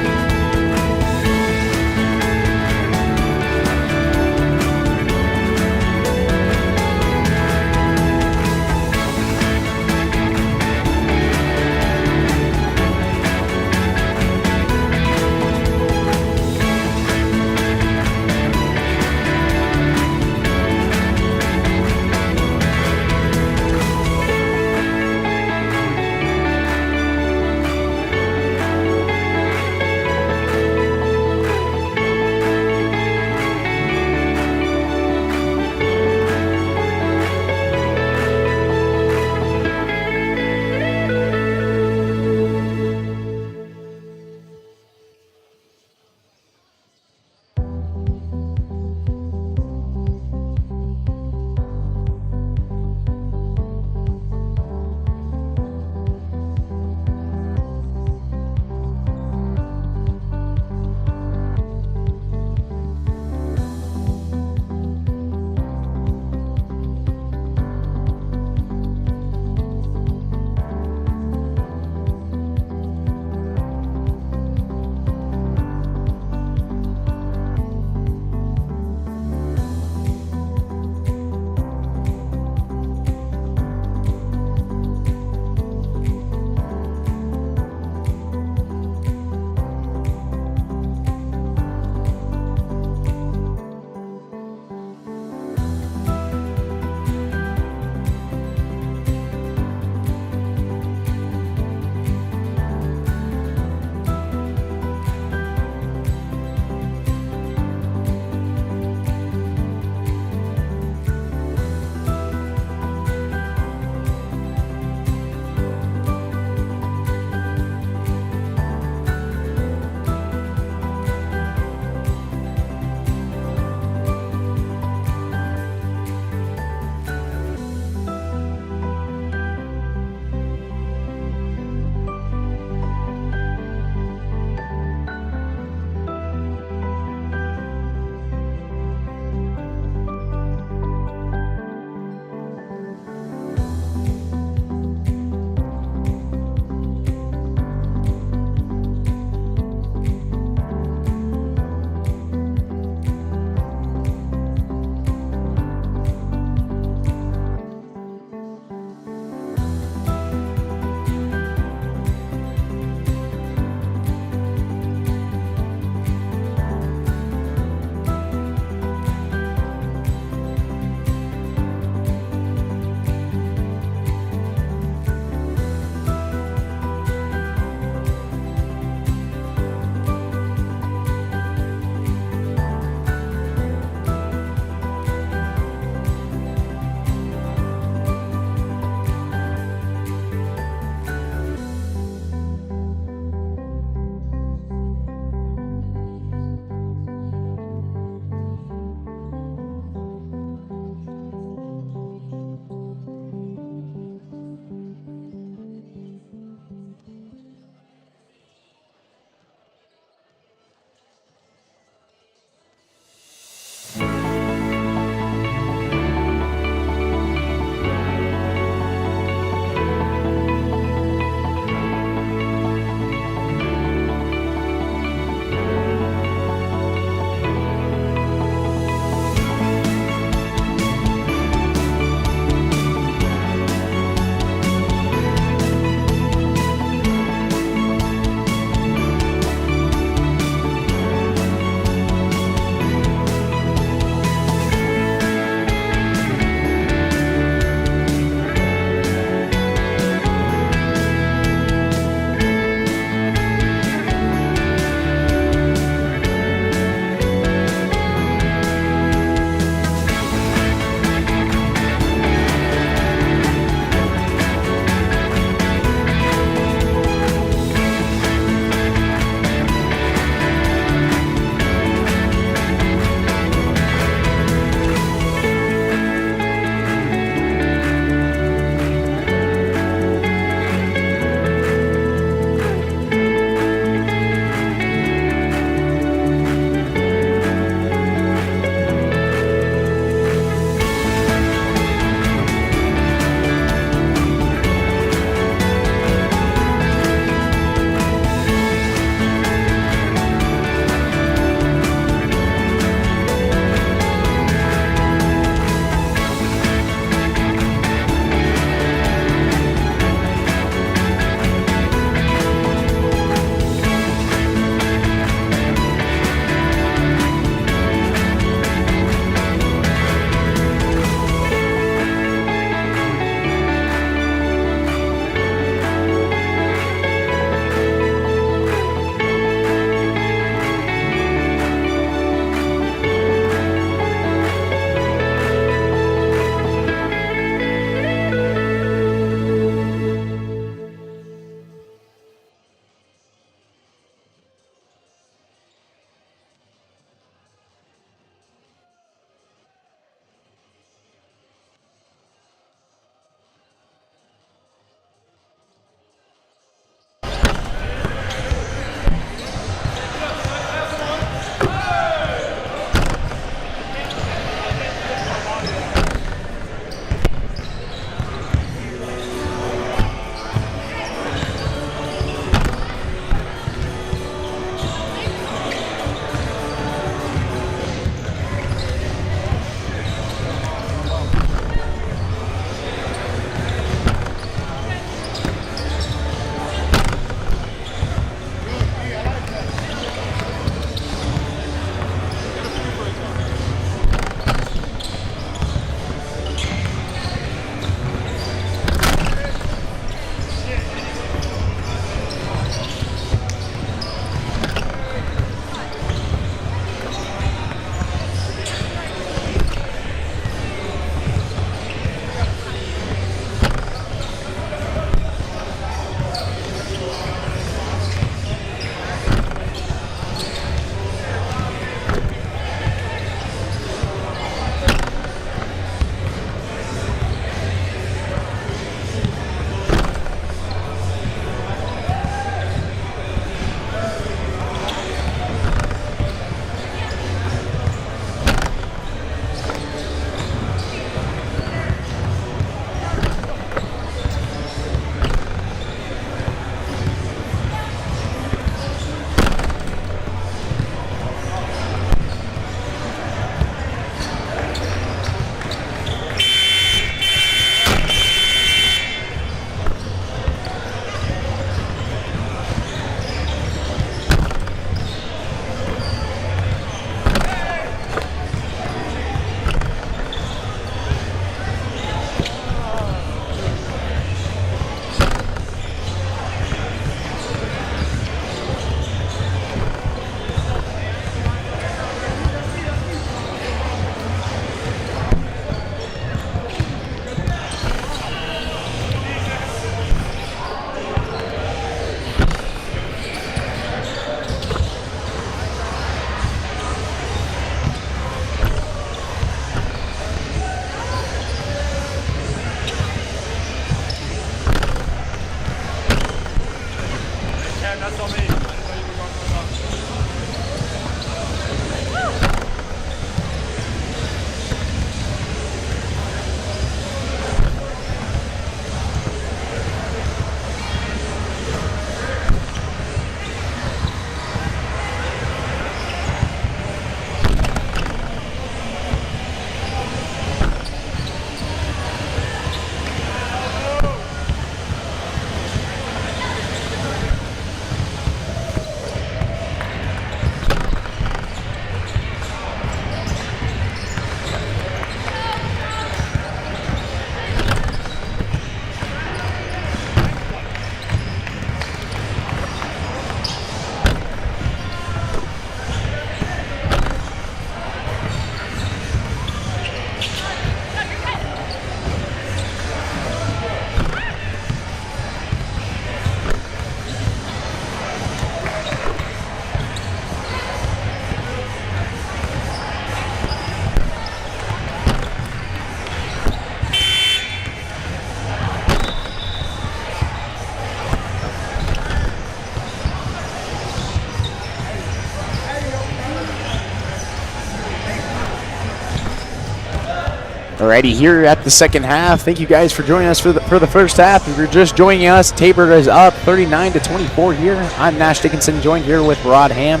Alrighty, here at the second half. Thank you guys for joining us for the first half. If you're just joining us, Tabor is up 39-24 here. I'm Nash Dickinson, joined here with Rod Ham.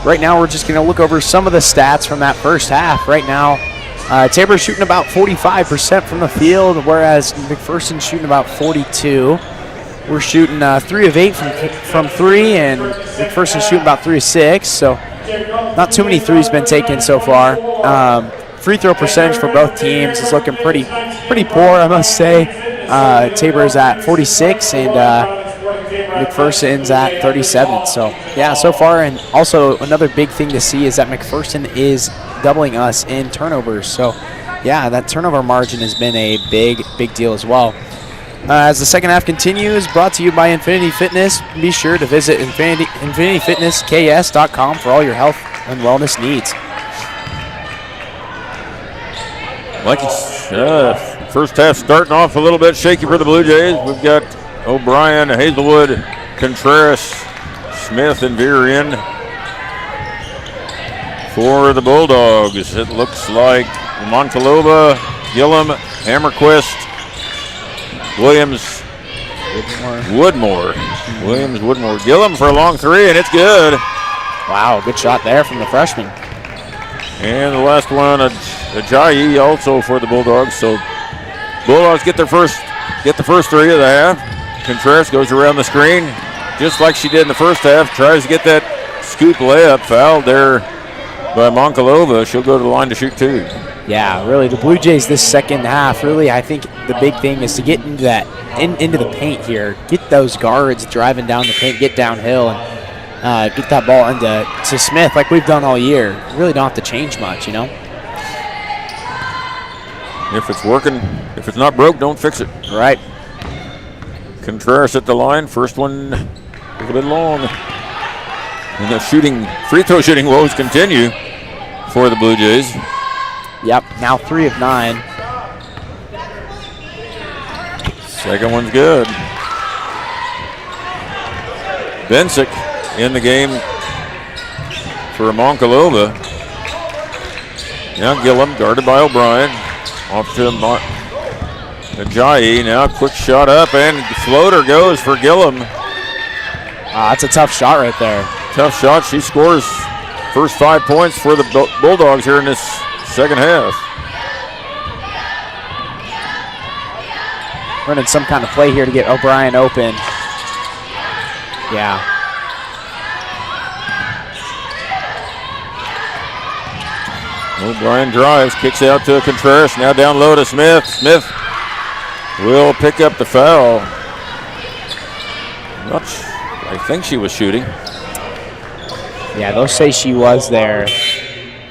Right now, we're just going to look over some of the stats from that first half. Right now, Tabor's shooting about 45% from the field, whereas McPherson's shooting about 42%. We're shooting 3 of 8 from 3, and McPherson's shooting about 3 of 6. So not too many threes been taken so far. Free throw percentage for both teams is looking pretty poor, I must say. Tabor's at 46 and McPherson's at 37. So yeah, so far, and also another big thing to see is that McPherson is doubling us in turnovers. So yeah, that turnover margin has been a big deal as well. As the second half continues, brought to you by Infinity Fitness. Be sure to visit infinityfitnessks.com for all your health and wellness needs. Like it's first half starting off a little bit shaky for the Blue Jays. We've got O'Brien, Hazelwood, Contreras, Smith, and Veer in. For the Bulldogs, it looks like Moncalova, Gillum, Hammerquist, Williams, Woodmore. Gillum for a long 3, and it's good. Wow, good shot there from the freshman. And the last one, Ajayi, also for the Bulldogs. So Bulldogs get the first 3 of the half. Contreras goes around the screen, just like she did in the first half. Tries to get that scoop layup, fouled there by Moncalova. She'll go to the line to shoot 2. Yeah, really, the Blue Jays this second half, really, I think the big thing is to get into that, into the paint here. Get those guards driving down the paint, get downhill, and get that ball into Smith like we've done all year. Really don't have to change much, you know? If it's working, if it's not broke, don't fix it. Right. Contreras at the line, first one a little bit long. And the free throw shooting woes continue for the Blue Jays. Yep, now 3 of 9. Second one's good. Bensick in the game for Moncalova. Now Gillum guarded by O'Brien. Off to Ajayi. Now quick shot up and floater goes for Gillum. That's a tough shot right there. Tough shot. She scores first 5 points for the Bulldogs here in this second half. Running some kind of play here to get O'Brien open. Yeah. O'Brien drives, kicks out to Contreras. Now down low to Smith. Smith will pick up the foul. I think she was shooting. Yeah, they'll say she was there.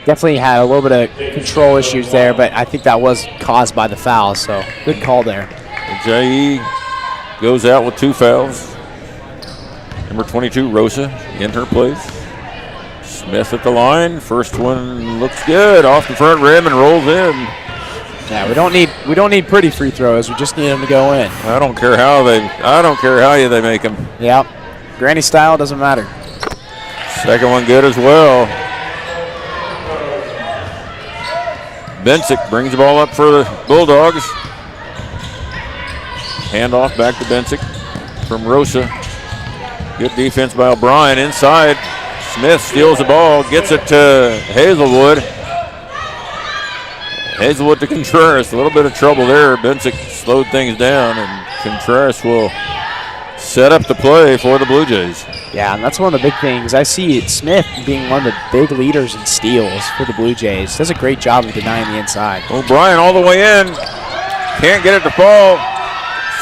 Definitely had a little bit of control issues there, but I think that was caused by the foul, so good call there. Ajayi goes out with 2 fouls. Number 22, Rosa, in her place. Smith at the line. First one looks good off the front rim and rolls in. Yeah, we don't need pretty free throws. We just need them to go in. I don't care how they make them. Yep. Granny style doesn't matter. Second one good as well. Bensick brings the ball up for the Bulldogs. Handoff back to Bensick from Rosa. Good defense by O'Brien inside. Smith steals the ball, gets it to Hazelwood. Hazelwood to Contreras. A little bit of trouble there. Bensick slowed things down, and Contreras will set up the play for the Blue Jays. Yeah, and that's one of the big things. I see Smith being one of the big leaders in steals for the Blue Jays. Does a great job of denying the inside. O'Brien all the way in. Can't get it to fall.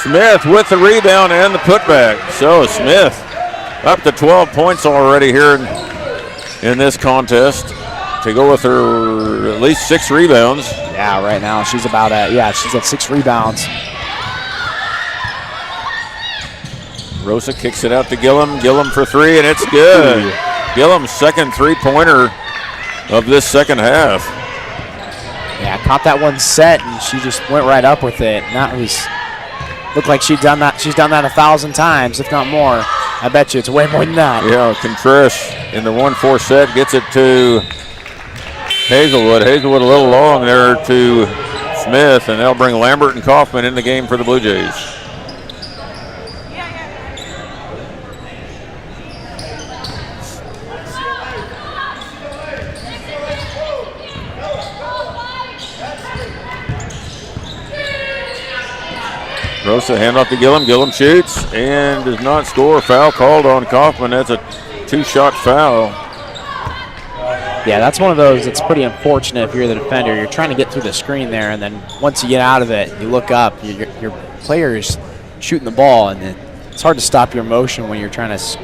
Smith with the rebound and the putback. So Smith up to 12 points already here in this contest to go with her at least 6 rebounds. Yeah, right now she's she's at 6 rebounds. Rosa kicks it out to Gillum. Gillum for 3, and it's good. Gillum's second 3-pointer of this second half. Yeah, caught that one set, and she just went right up with it. And that looked like she's done that 1,000 times, if not more. I bet you it's way more than that. Yeah, Contreras in the 1-4 set gets it to Hazelwood. Hazelwood a little long there to Smith, and they'll bring Lambert and Kaufman in the game for the Blue Jays. Rosa hand off to Gillum. Gillum shoots and does not score. Foul called on Kaufman. That's a 2-shot foul. Yeah, that's one of those that's pretty unfortunate if you're the defender. You're trying to get through the screen there, and then once you get out of it, you look up, your player is shooting the ball, and it's hard to stop your motion when you're trying to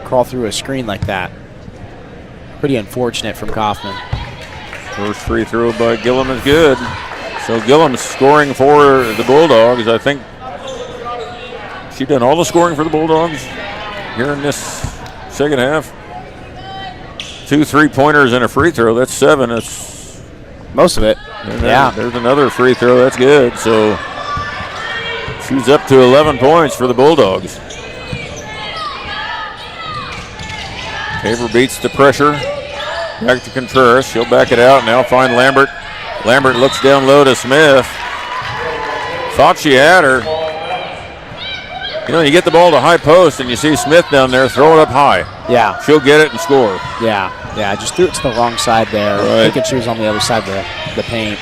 crawl through a screen like that. Pretty unfortunate from Kaufman. First free throw by Gillum is good. So Gillum's scoring for the Bulldogs. I think she done all the scoring for the Bulldogs here in this second half. 2 3-pointers and a free throw. That's 7. That's most of it. Yeah. There's another free throw. That's good. So she's up to 11 points for the Bulldogs. Tabor beats the pressure. Back to Contreras. She'll back it out. Now find Lambert. Lambert looks down low to Smith. Thought she had her. You know, you get the ball to high post and you see Smith down there, throw it up high. Yeah. She'll get it and score. Yeah, just threw it to the wrong side there. Right. Thinking she was on the other side of the paint.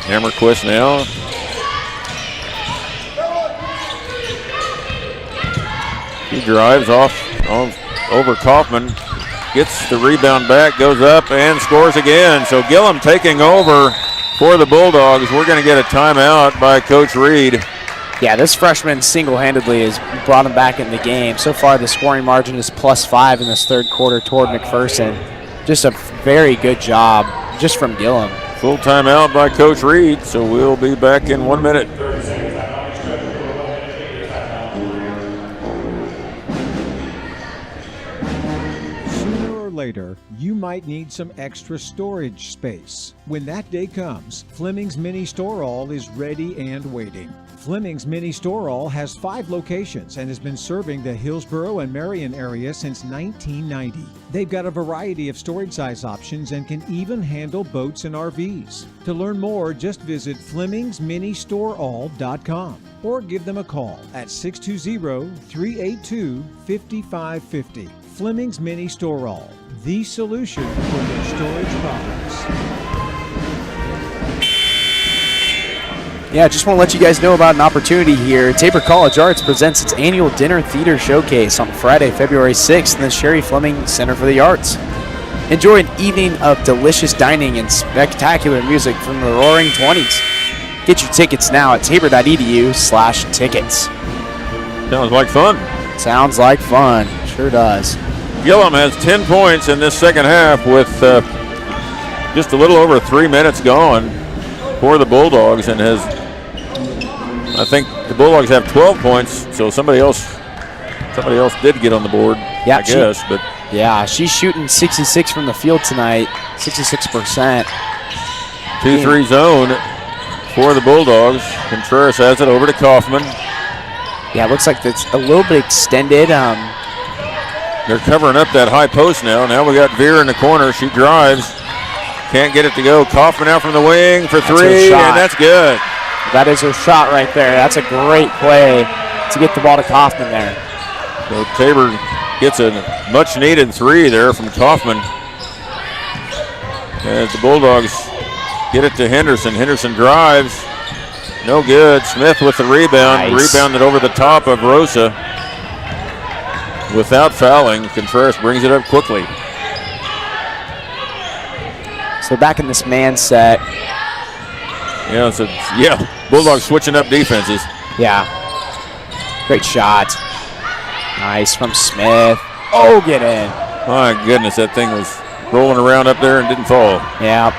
Hammerquist now. He drives off over Kaufman. Gets the rebound back, goes up, and scores again. So Gillum taking over for the Bulldogs. We're going to get a timeout by Coach Reed. Yeah, this freshman single-handedly has brought him back in the game. So far, the scoring margin is +5 in this third quarter toward McPherson. Just a very good job just from Gillum. Full timeout by Coach Reed, so we'll be back in 1 minute. Later, you might need some extra storage space. When that day comes, Fleming's Mini Store All is ready and waiting. Fleming's Mini Store All has 5 locations and has been serving the Hillsborough and Marion area since 1990. They've got a variety of storage size options and can even handle boats and RVs. To learn more, just visit FlemingsMiniStoreAll.com or give them a call at 620-382-5550. Fleming's Mini Store All, the solution for your storage problems. Yeah, just want to let you guys know about an opportunity here. Tabor College Arts presents its annual Dinner Theater Showcase on Friday, February 6th in the Sherry Fleming Center for the Arts. Enjoy an evening of delicious dining and spectacular music from the Roaring 20s. Get your tickets now at tabor.edu/tickets. Sounds like fun. Sounds like fun. Sure does. Gillum has 10 points in this second half with just a little over 3 minutes gone for the Bulldogs, and I think the Bulldogs have 12 points, so somebody else did get on the board, yeah, I guess. But yeah, she's shooting 66 from the field tonight, 66%. 2-3 zone for the Bulldogs. Contreras has it over to Kaufman. Yeah, it looks like it's a little bit extended. They're covering up that high post now. Now we got Veer in the corner. She drives. Can't get it to go. Kaufman out from the wing for 3, and that's good. That is her shot right there. That's a great play to get the ball to Kaufman there. So Tabor gets a much-needed 3 there from Kaufman. As the Bulldogs get it to Henderson. Henderson drives. No good. Smith with the rebound. Nice. Rebounded over the top of Rosa. Without fouling, Contreras brings it up quickly. So back in this man set. Yeah, Bulldogs switching up defenses. Yeah. Great shot. Nice from Smith. Oh, get in. My goodness, that thing was rolling around up there and didn't fall. Yeah.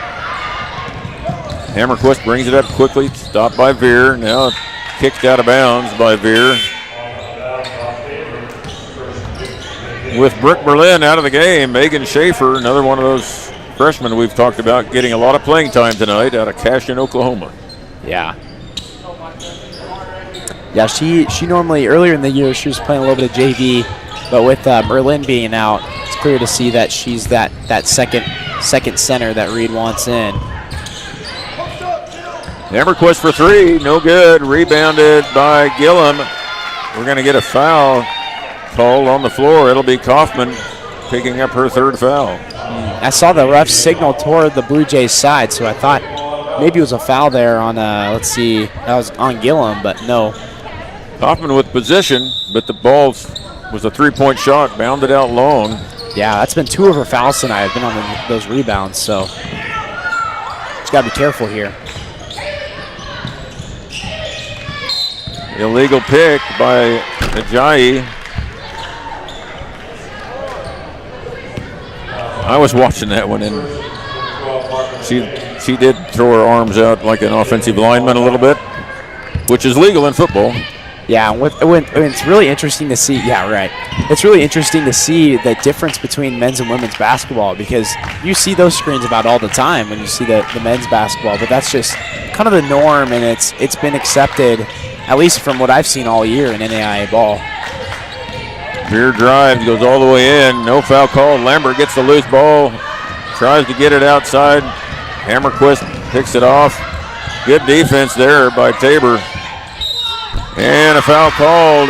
Hammerquist brings it up quickly. Stopped by Veer. Now kicked out of bounds by Veer. With Brooke Berlin out of the game, Megan Schaefer, another one of those freshmen we've talked about, getting a lot of playing time tonight out of Cashion, Oklahoma. Yeah. Yeah, she normally, earlier in the year, she was playing a little bit of JV, but with Berlin being out, it's clear to see that she's that second center that Reed wants in. Hammerquist for three, no good. Rebounded by Gillum. We're going to get a foul called on the floor. It'll be Kaufman picking up her third foul. I saw the ref signal toward the Blue Jays side, so I thought maybe it was a foul there on, let's see, that was on Gillum, but no. Kaufman with position, but the ball was a three-point shot, bounded out long. Yeah, that's been 2 of her fouls tonight. I've been on those rebounds, so just got to be careful here. Illegal pick by Ajayi. I was watching that one, and she did throw her arms out like an offensive lineman a little bit, which is legal in football. Yeah, it's really interesting to see. Yeah, right. It's really interesting to see the difference between men's and women's basketball, because you see those screens about all the time when you see the men's basketball, but that's just kind of the norm, and it's been accepted, at least from what I've seen all year in NAIA ball. Rear drive goes all the way in. No foul called. Lambert gets the loose ball. Tries to get it outside. Hammerquist picks it off. Good defense there by Tabor. And a foul called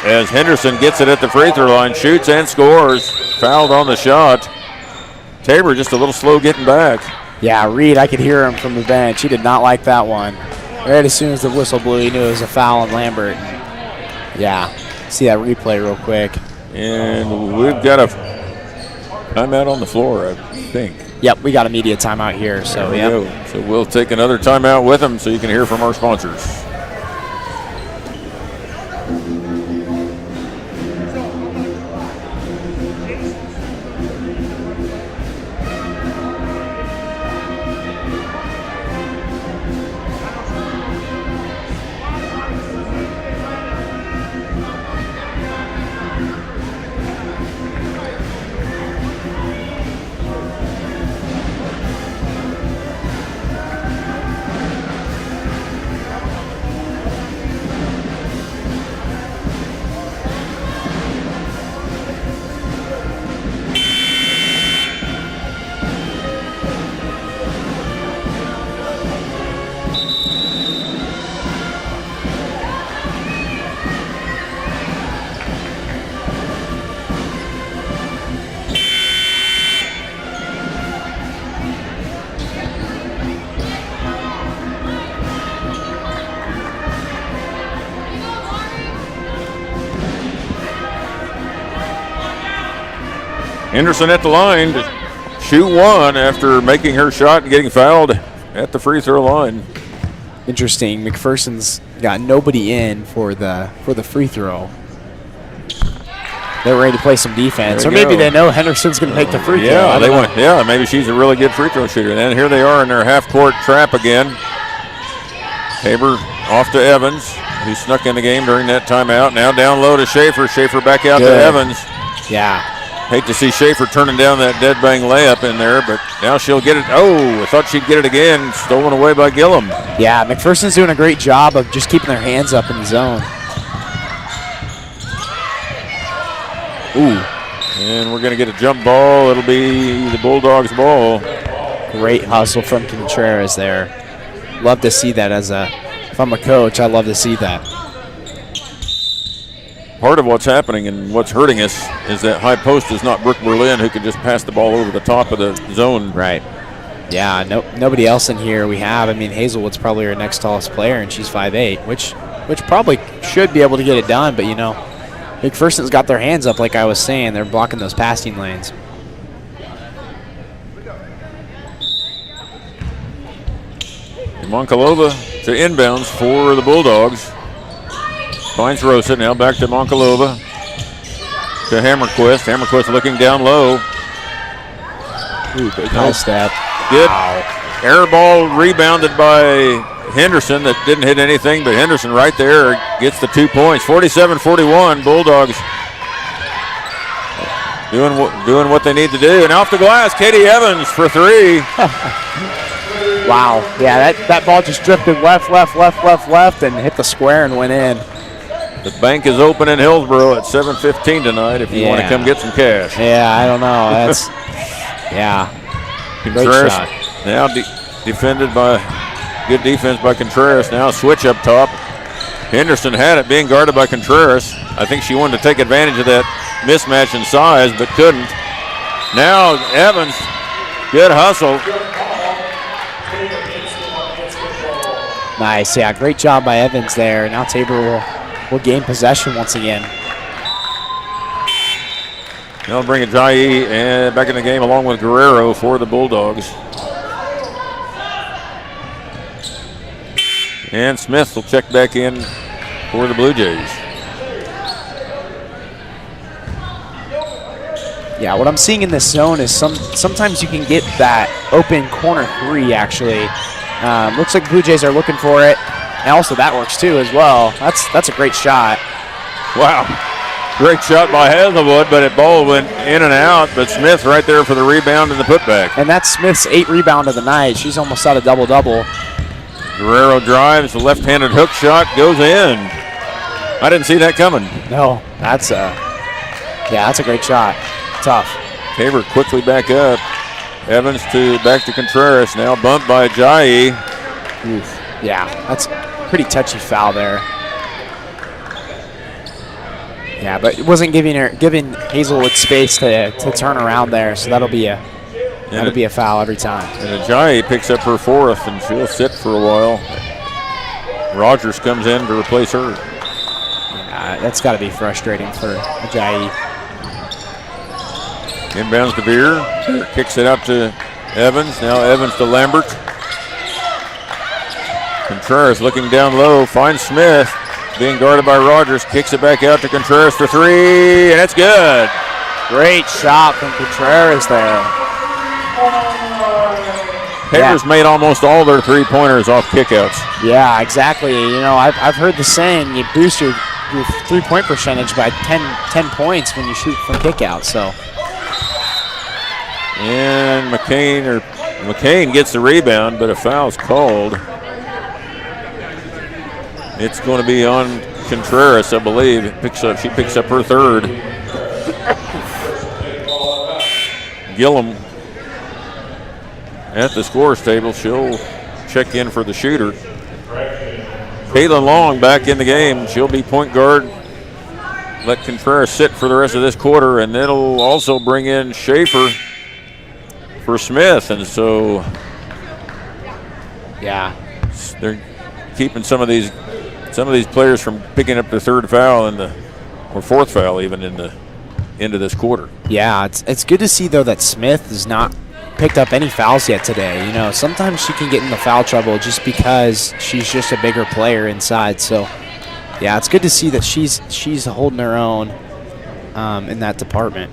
as Henderson gets it at the free throw line. Shoots and scores. Fouled on the shot. Tabor just a little slow getting back. Yeah, Reed, I could hear him from the bench. He did not like that one. Right as soon as the whistle blew, he knew it was a foul on Lambert. Yeah. See that replay real quick. And we've got a timeout on the floor, I think. Yep, we got a media timeout here. So, yeah. So we'll take another timeout with them so you can hear from our sponsors. Henderson at the line to shoot one after making her shot and getting fouled at the free throw line. Interesting. McPherson's got nobody in for the free throw. They're ready to play some defense, or maybe they know Henderson's going to make the free throw. Yeah, they want. Yeah, maybe she's a really good free throw shooter. And here they are in their half-court trap again. Tabor off to Evans, who snuck in the game during that timeout. Now down low to Schaefer. Schaefer back out to Evans. Yeah. Hate to see Schaefer turning down that dead bang layup in there, but now she'll get it. Oh, I thought she'd get it again. Stolen away by Gillum. Yeah, McPherson's doing a great job of just keeping their hands up in the zone. Ooh. And we're going to get a jump ball. It'll be the Bulldogs' ball. Great hustle from Contreras there. Love to see that if I'm a coach, I love to see that. Part of what's happening and what's hurting us is that high post is not Brooke Berlin, who can just pass the ball over the top of the zone. Right. Yeah, nobody else in here we have. I mean, Hazelwood's probably our next tallest player, and she's 5'8", which probably should be able to get it done. But, McPherson's got their hands up, like I was saying. They're blocking those passing lanes. Monkalova to inbounds for the Bulldogs. Finds Rosa, now back to Monkalova. To Hammerquist. Hammerquist looking down low. Ooh, big high step. Good. Wow. Air ball rebounded by Henderson that didn't hit anything, but Henderson right there gets the 2 points. 47-41, Bulldogs doing what they need to do. And off the glass, Katie Evans for three. Wow. Yeah, that ball just drifted left, and hit the square and went in. The bank is open in Hillsboro at 7:15 tonight if you want to come get some cash. Yeah, I don't know. That's, yeah. Contreras now defended by Good defense by Contreras. Now switch up top. Henderson had it, being guarded by Contreras. I think she wanted to take advantage of that mismatch in size, but couldn't. Now Evans, good hustle. Nice, yeah, great job by Evans there. Now Tabor will gain possession once again. They'll bring Ajayi back in the game along with Guerrero for the Bulldogs. And Smith will check back in for the Blue Jays. Yeah, what I'm seeing in this zone is sometimes you can get that open corner three, actually. Looks like Blue Jays are looking for it. And also that works too as well. That's a great shot. Wow. Great shot by Hazelwood, but it ball went in and out. But Smith right there for the rebound and the putback. And that's Smith's 8th rebound of the night. She's almost at a double-double. Guerrero drives, the left-handed hook shot goes in. I didn't see that coming. No, that's a great shot. Tough. Tabor quickly back up. Evans back to Contreras. Now bumped by Ajayi. Oof. Yeah, that's a pretty touchy foul there. Yeah, but it wasn't giving Hazelwood space to turn around there, so that'll be a foul every time. And Ajayi picks up her 4th, and she'll sit for a while. Rogers comes in to replace her. That's got to be frustrating for Ajayi. Inbounds to Veer. Kicks it out to Evans. Now Evans to Lambert. Contreras looking down low. Finds Smith. Being guarded by Rogers. Kicks it back out to Contreras for 3. And it's good. Great shot from Contreras there. Tabor's made almost all their 3-pointers off kickouts. Yeah, exactly. You know, I've heard the saying, you boost your 3-point percentage by 10 points when you shoot from kickouts. So. And McCain gets the rebound, but a foul's called. It's going to be on Contreras, I believe. She picks up her 3rd. Gillum at the scores table. She'll check in for the shooter. Caitlin Long back in the game. She'll be point guard. Let Contreras sit for the rest of this quarter, and it'll also bring in Schaefer for Smith, and so yeah, they're keeping some of these players from picking up their 3rd foul or 4th foul even into this quarter. Yeah, it's good to see though that Smith has not picked up any fouls yet today. You know, sometimes she can get into foul trouble just because she's just a bigger player inside. So yeah, it's good to see that she's holding her own in that department.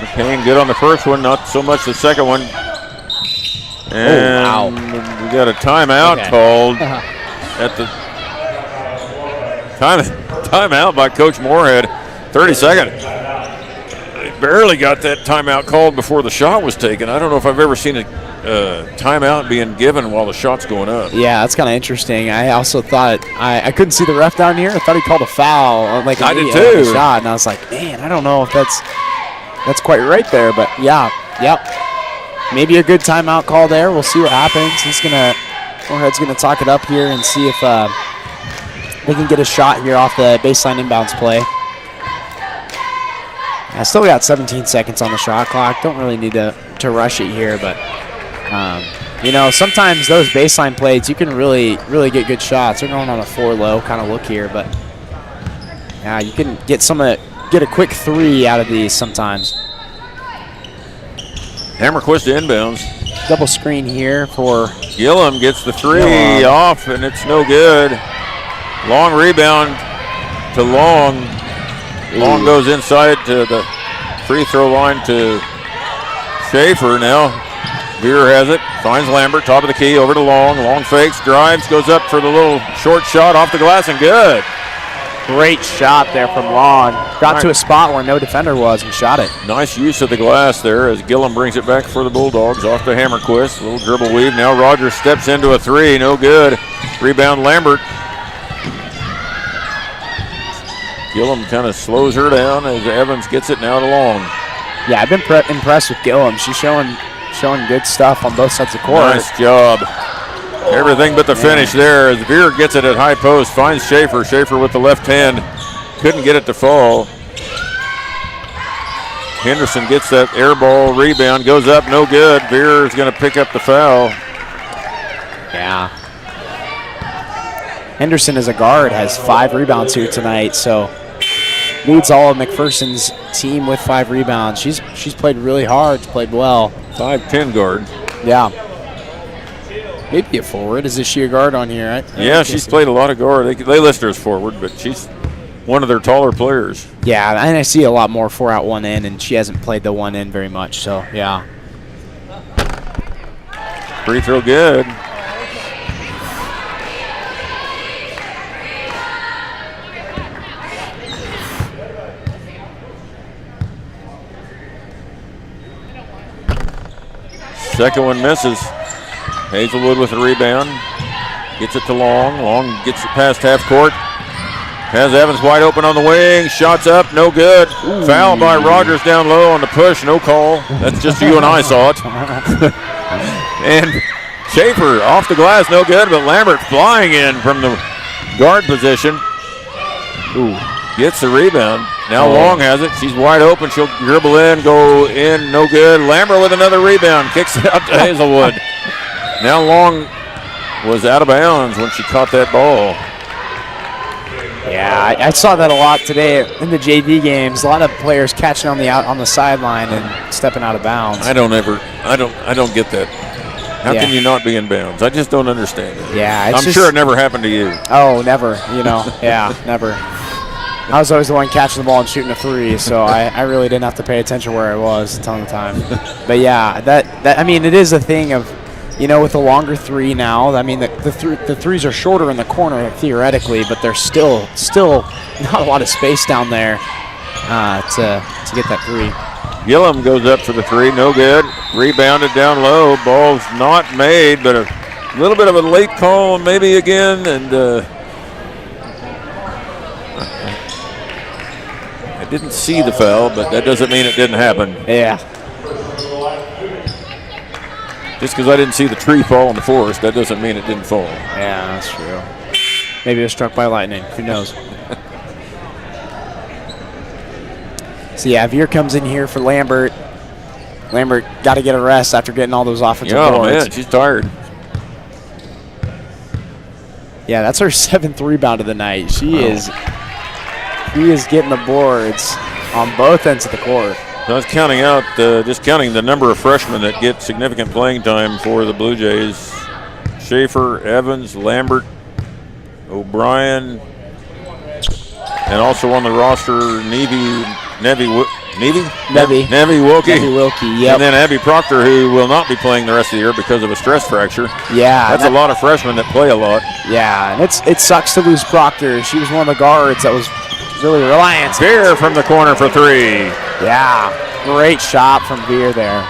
McCain good on the first one, not so much the second one. And we got a timeout called at the timeout by Coach Moorhead. 30 seconds. They barely got that timeout called before the shot was taken. I don't know if I've ever seen a timeout being given while the shot's going up. Yeah, that's kind of interesting. I also thought I couldn't see the ref down here. I thought he called a foul, like I did too. The shot, and I was like, man, I don't know if that's quite right there, but yeah, yep. Maybe a good timeout call there. We'll see what happens. Moorhead's gonna talk it up here and see if they can get a shot here off the baseline inbounds play. I still got 17 seconds on the shot clock. Don't really need to rush it here, but you know, sometimes those baseline plays you can really get good shots. They're going on a 4-low kind of look here, but yeah, you can get a quick 3 out of these sometimes. Hammerquist inbounds. Double screen here for Gillum. Gets the 3 off, and it's no good. Long rebound to Long. Long goes inside to the free throw line to Schaefer. Now Veer has it, finds Lambert, top of the key, over to Long. Long fakes, drives, goes up for the little short shot off the glass, and good. Great shot there from Long. Got to a spot where no defender was and shot it. Nice use of the glass there as Gillum brings it back for the Bulldogs off to Hammerquist. A little dribble weave. Now Rogers steps into a 3. No good. Rebound Lambert. Gillum kind of slows her down as Evans gets it now to Long. Yeah, I've been impressed with Gillum. She's showing good stuff on both sides of the court. Nice job. Everything but the finish there as Veer gets it at high post, finds Schaefer. Schaefer with the left hand. Couldn't get it to fall. Henderson gets that air ball rebound, goes up, no good. Veer is going to pick up the foul. Yeah. Henderson as a guard has 5 rebounds here tonight, so leads all of McPherson's team with 5 rebounds. She's played really hard, played well. 5'10" guard. Yeah. Maybe a forward. Is she a guard on here? Yeah, she's played a lot of guard. They list her as forward, but she's one of their taller players. Yeah, and I see a lot more 4 out 1 in, and she hasn't played the 1 in very much, so yeah. Free throw good. Second one misses. Hazelwood with the rebound. Gets it to Long. Long gets it past half court. Has Evans wide open on the wing. Shots up, no good. Ooh. Foul by Rogers down low on the push, no call. That's just you and I saw it. And Schaefer off the glass, no good, but Lambert flying in from the guard position. Ooh. Gets the rebound. Now Long has it. She's wide open. She'll dribble in, go in, no good. Lambert with another rebound. Kicks it out to Hazelwood. Now Long was out of bounds when she caught that ball. Yeah, I saw that a lot today in the JV games. A lot of players catching on the sideline and stepping out of bounds. I don't get that. How can you not be in bounds? I just don't understand it. Yeah, I'm sure it never happened to you. Oh, never. Yeah, never. I was always the one catching the ball and shooting a 3, so I really didn't have to pay attention where I was a ton of the time. But yeah, that I mean, it is a thing of, with the longer 3 now. I mean, the threes are shorter in the corner theoretically, but there's still not a lot of space down there to get that 3. Gillum goes up for the 3, no good. Rebounded down low. Ball's not made, but a little bit of a late call maybe again, and I didn't see the foul, but that doesn't mean it didn't happen. Yeah. Just because I didn't see the tree fall in the forest, that doesn't mean it didn't fall. Yeah, that's true. Maybe it was struck by lightning. Who knows? So, yeah, Veer comes in here for Lambert. Lambert got to get a rest after getting all those offensive boards. Yeah, she's tired. Yeah, that's her 7th rebound of the night. She is getting the boards on both ends of the court. I was counting the number of freshmen that get significant playing time for the Blue Jays. Schaefer, Evans, Lambert, O'Brien, and also on the roster, Nevi Wilkie. Yep. And then Abby Proctor, who will not be playing the rest of the year because of a stress fracture. Yeah. That's a lot of freshmen that play a lot. Yeah, and it sucks to lose Proctor. She was one of the guards that was really reliant. Veer from the corner for 3. Yeah, great shot from Veer there.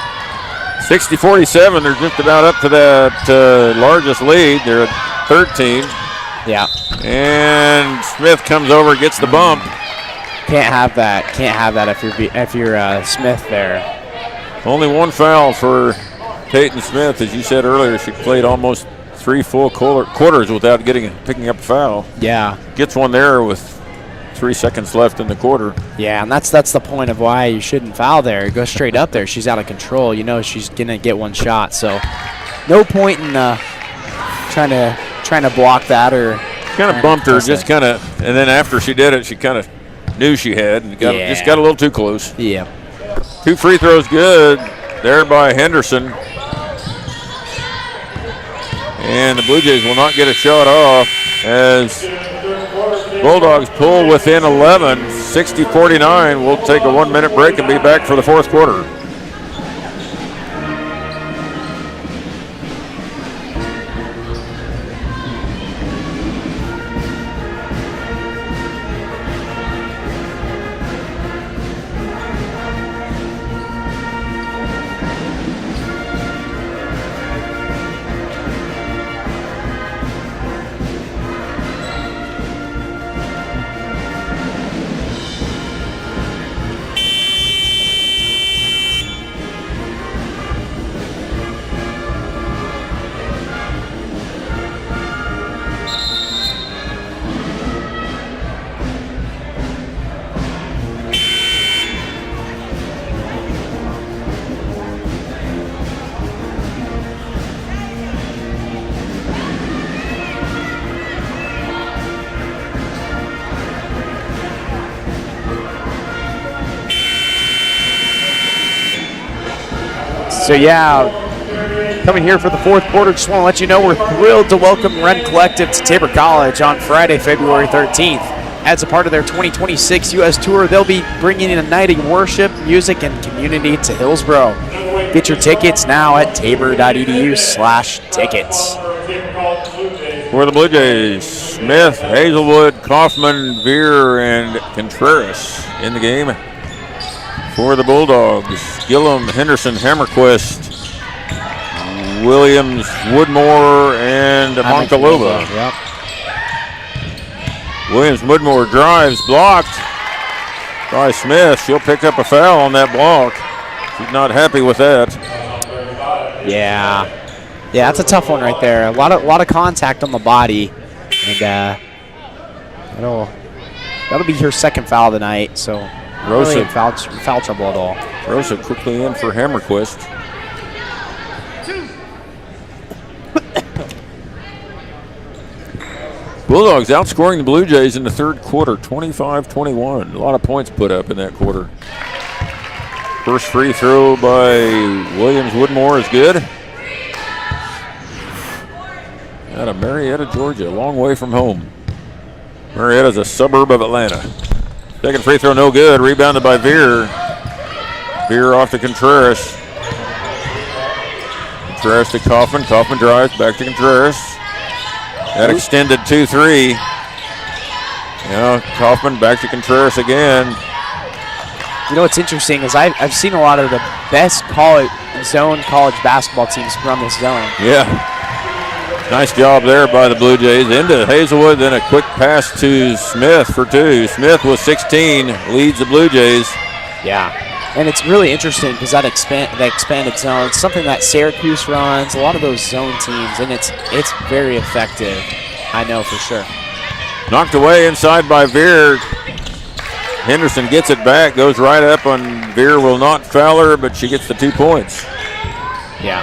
60-47, they're just about up to that largest lead. They're at 13. Yeah. And Smith comes over, gets the bump. Can't have that if you're Smith there. Only 1 foul for Peyton Smith. As you said earlier, she played almost 3 full quarters without picking up a foul. Yeah. Gets one there with 3 seconds left in the quarter. Yeah, and that's the point of why you shouldn't foul there. Go straight up there. She's out of control. She's gonna get 1 shot. So no point in trying to block that or. Kind of bumped her, just kind of, and then after she did it, she kind of knew she had and just got a little too close. Yeah. 2 free throws good there by Henderson. And the Blue Jays will not get a shot off as Bulldogs pull within 11, 60-49. We'll take a 1-minute break and be back for the 4th quarter. So yeah, coming here for the fourth quarter, just want to let you know we're thrilled to welcome Ren Collective to Tabor College on Friday, February 13th. As a part of their 2026 U.S. Tour, they'll be bringing in a night of worship, music, and community to Hillsboro. Get your tickets now at tabor.edu/tickets. For the Blue Jays, Smith, Hazelwood, Kaufman, Veer, and Contreras in the game. For the Bulldogs, Gillum, Henderson, Hammerquist, Williams, Woodmore, and Moncalova. Yep. Williams, Woodmore drives, blocked by Smith. She'll pick up a foul on that block. She's not happy with that. Yeah, that's a tough one right there. A lot of contact on the body, and that'll be her second foul of the night. So Rosa really foul trouble at all. Rosa quickly in for Hammerquist. Bulldogs outscoring the Blue Jays in the third quarter, 25-21. A lot of points put up in that quarter. First free throw by Williams Woodmore is good. Out of Marietta, Georgia, a long way from home. Marietta's a suburb of Atlanta. Second free throw, no good. Rebounded by Veer. Veer off to Contreras. Contreras to Kaufman. Kaufman drives back to Contreras. That extended 2-3. Now Kaufman back to Contreras again. You know what's interesting is I've seen a lot of the best college basketball teams run this zone. Yeah. Nice job there by the Blue Jays. Into Hazelwood, then a quick pass to Smith for two. Smith with 16 leads the Blue Jays. Yeah. And it's really interesting because that expanded zone, it's something that Syracuse runs, a lot of those zone teams, and it's very effective, I know for sure. Knocked away inside by Veer. Henderson gets it back, goes right up on Veer, will not foul her, but she gets the 2 points. Yeah.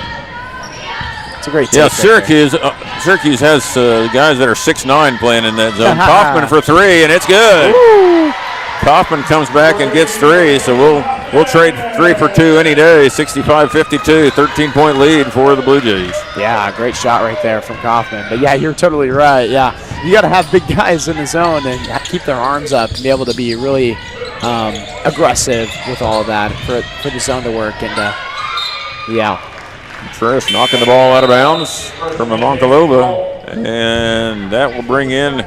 It's a great take. Yeah, Syracuse has guys that are 6'9" playing in that zone. Kaufman for three, and it's good. Woo! Kaufman comes back and gets three, so we'll trade 3 for 2 any day. 65-52, 13-point lead for the Blue Jays. Yeah, great shot right there from Kaufman. But yeah, you're totally right. Yeah, you got to have big guys in the zone and keep their arms up and be able to be really aggressive with all of that for the zone to work. And yeah. Contreras knocking the ball out of bounds from Moncalova, and that will bring in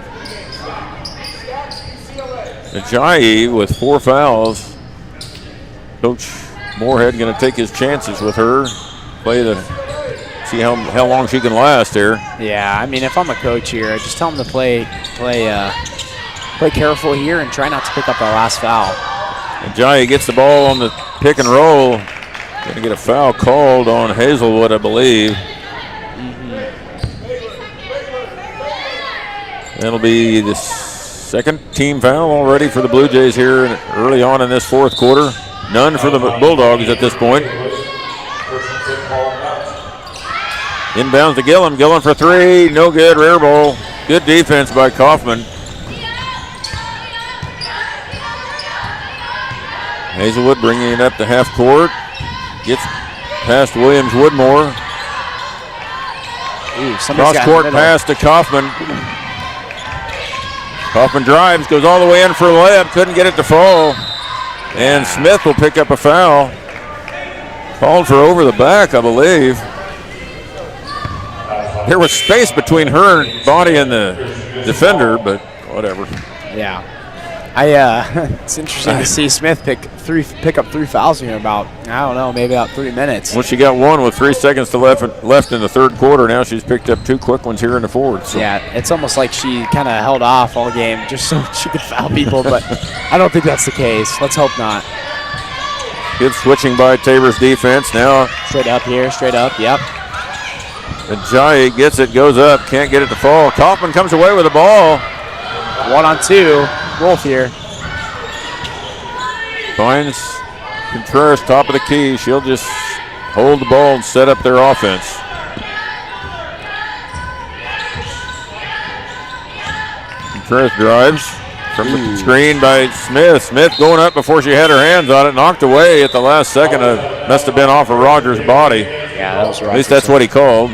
Ajayi with 4 fouls. Coach Moorhead going to take his chances with her. See how long she can last here. Yeah, I mean, if I'm a coach here, I just tell them to play careful here and try not to pick up that last foul. Ajayi gets the ball on the pick and roll. Going to get a foul called on Hazelwood, I believe. That'll be the second team foul already for the Blue Jays here early on in this fourth quarter. None for the Bulldogs at this point. Inbounds to Gillum. Gillum for 3. No good. Rear ball. Good defense by Kaufman. Hazelwood bringing it up to half court. Gets past Williams Woodmore. Cross court pass to Kaufman. Kaufman drives, goes all the way in for a layup, couldn't get it to fall. And Smith will pick up a foul. Called for over the back, I believe. There was space between her body and the defender, but whatever. Yeah. It's interesting to see Smith pick up 3 fouls here about, I don't know, maybe about 3 minutes. Well, she got one with 3 seconds left in the third quarter. Now she's picked up 2 quick ones here in the fourth. So. Yeah, it's almost like she kind of held off all game just so she could foul people, but I don't think that's the case. Let's hope not. Good switching by Tabor's defense now. Straight up here, straight up, yep. Ajayi gets it, goes up, can't get it to fall. Kaufman comes away with the ball. 1-on-2. Wolf here. Finds Contreras top of the key. She'll just hold the ball and set up their offense. Contreras drives, From the screen by Smith. Smith going up before she had her hands on it, knocked away at the last second. Must have been off of Rogers' body. Yeah, that was Rogers. At least that's what he called.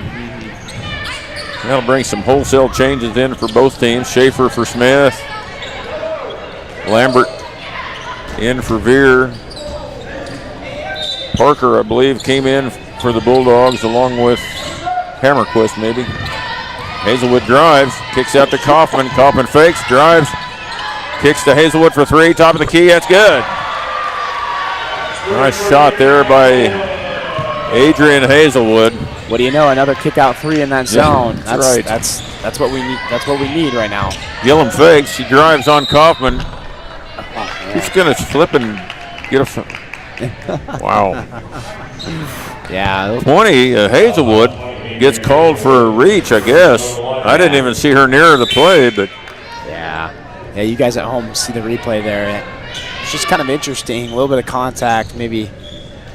That'll bring some wholesale changes in for both teams. Schaefer for Smith. Lambert in for Veer. Parker, I believe, came in for the Bulldogs along with Hammerquist, maybe. Hazelwood drives, kicks out to Kaufman. Kaufman fakes, drives, kicks to Hazelwood for three. Top of the key, that's good. Nice shot there by Adrian Hazelwood. What do you know? Another kick out three in that zone. Yeah, that's right. That's what we need. That's what we need right now. Gillum fakes. She drives on Kaufman. She's gonna slip and get a. Wow. Yeah. 20. Hazelwood gets called for a reach, I guess. I didn't even see her near the play, but. Yeah. You guys at home see the replay there. It's just kind of interesting. A little bit of contact, maybe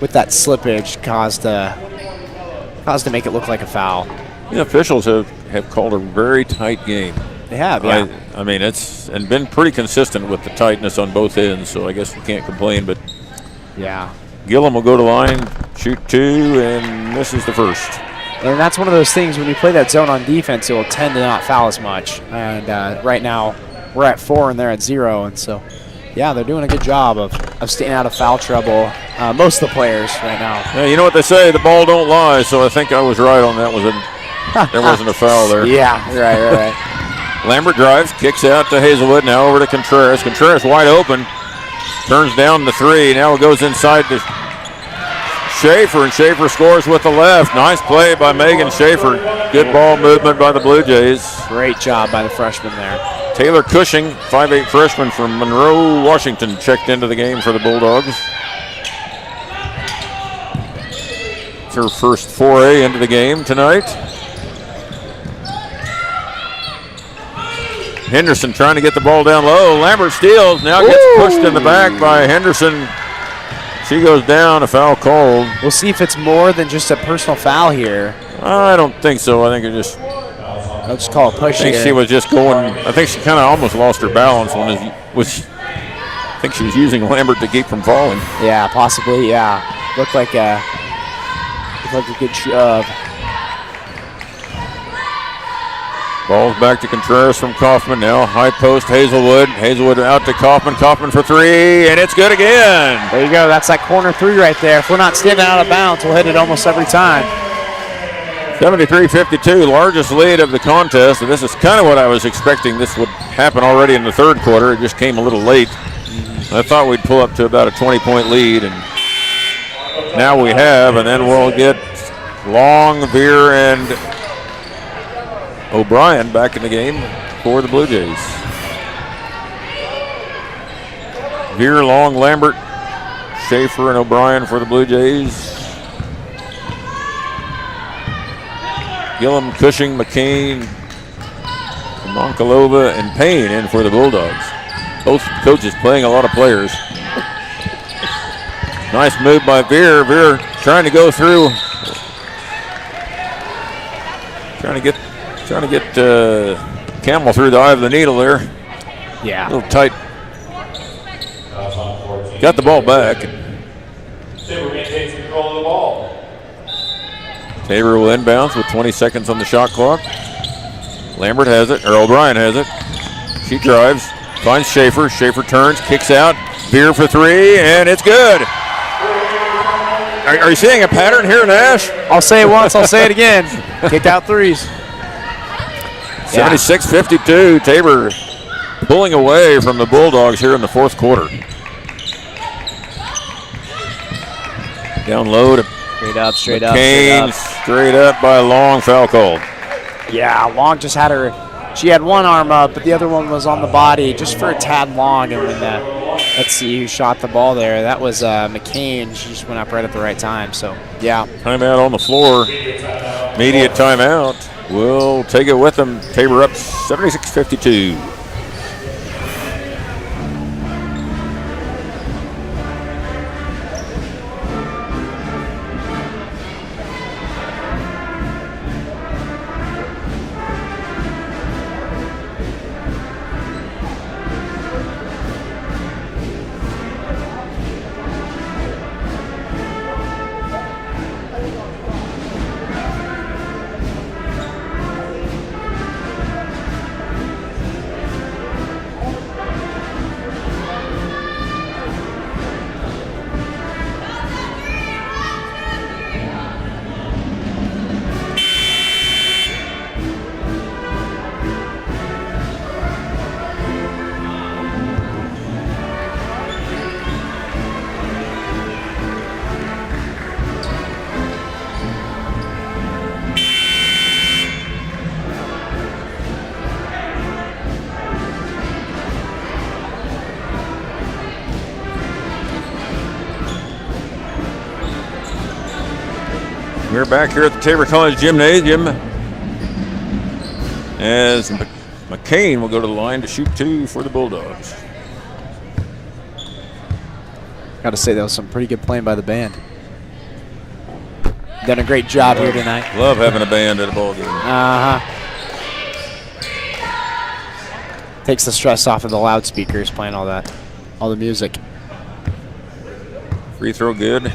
with that slippage, caused to make it look like a foul. The officials have called a very tight game. They have, yeah. I mean, it's and been pretty consistent with the tightness on both ends, so I guess we can't complain. But yeah, Gillum will go to line, shoot two, and misses the first. And that's one of those things when you play that zone on defense, it will tend to not foul as much. And right now, we're at 4 and they're at 0, and so yeah, they're doing a good job of staying out of foul trouble. Most of the players right now. Yeah, you know what they say, the ball don't lie. So I think I was right on that. There wasn't a foul there. Yeah, right. Lambert drives, kicks out to Hazelwood, now over to Contreras. Contreras wide open, turns down the three. Now it goes inside to Schaefer, and Schaefer scores with the left. Nice play by Megan Schaefer. Good ball movement by the Blue Jays. Great job by the freshman there. Taylor Cushing, 5'8" freshman from Monroe, Washington, checked into the game for the Bulldogs. It's her first foray into the game tonight. Henderson trying to get the ball down low. Lambert steals, now gets pushed in the back by Henderson. She goes down, a foul called. We'll see if it's more than just a personal foul here. I don't think so. I think it just... I'll just call a push I think here. she was just going... I think she kind of almost lost her balance when I think she was using Lambert to keep from falling. Yeah, possibly, yeah. Looked like a good shove. Ball's back to Contreras from Kaufman. Now high post Hazelwood. Hazelwood out to Kaufman. Kaufman for three, and it's good again. There you go. That's that corner three right there. If we're not standing out of bounds, we'll hit it almost every time. 73-52, largest lead of the contest. And this is kind of what I was expecting. This would happen already in the third quarter. It just came a little late. I thought we'd pull up to about a 20-point lead, and now we have. And then we'll get Long, Veer, and O'Brien back in the game for the Blue Jays. Veer, Long, Lambert, Schaefer, and O'Brien for the Blue Jays. Gillum, Cushing, McCain, Monkalova, and Payne in for the Bulldogs. Both coaches playing a lot of players. Nice move by Veer. Veer trying to go through. Trying to get Camel through the eye of the needle there. Yeah. A little tight. Got the ball back. Tabor maintains control of the ball. Tabor will inbounds with 20 seconds on the shot clock. Lambert has it, or O'Brien has it. She drives, finds Schaefer. Schaefer turns, kicks out. Veer for three, and it's good. Are you seeing a pattern here, Nash? I'll say it once, I'll say it again. Kick out threes. 76-52, Tabor pulling away from the Bulldogs here in the fourth quarter. Down low to Straight McCain, up. straight up by Long, foul called. Yeah, Long just had she had one arm up, but the other one was on the body just for a tad long. And then, let's see who shot the ball there. That was McCain. She just went up right at the right time. So, yeah. Timeout on the floor. Immediate timeout. We'll take it with them. Tabor up 76-52. We're back here at the Tabor College Gymnasium as McCain will go to the line to shoot 2 for the Bulldogs. Got to say, that was some pretty good playing by the band. Done a great job here tonight. Love having a band at a ball game. Takes the stress off of the loudspeakers playing all the music. Free throw good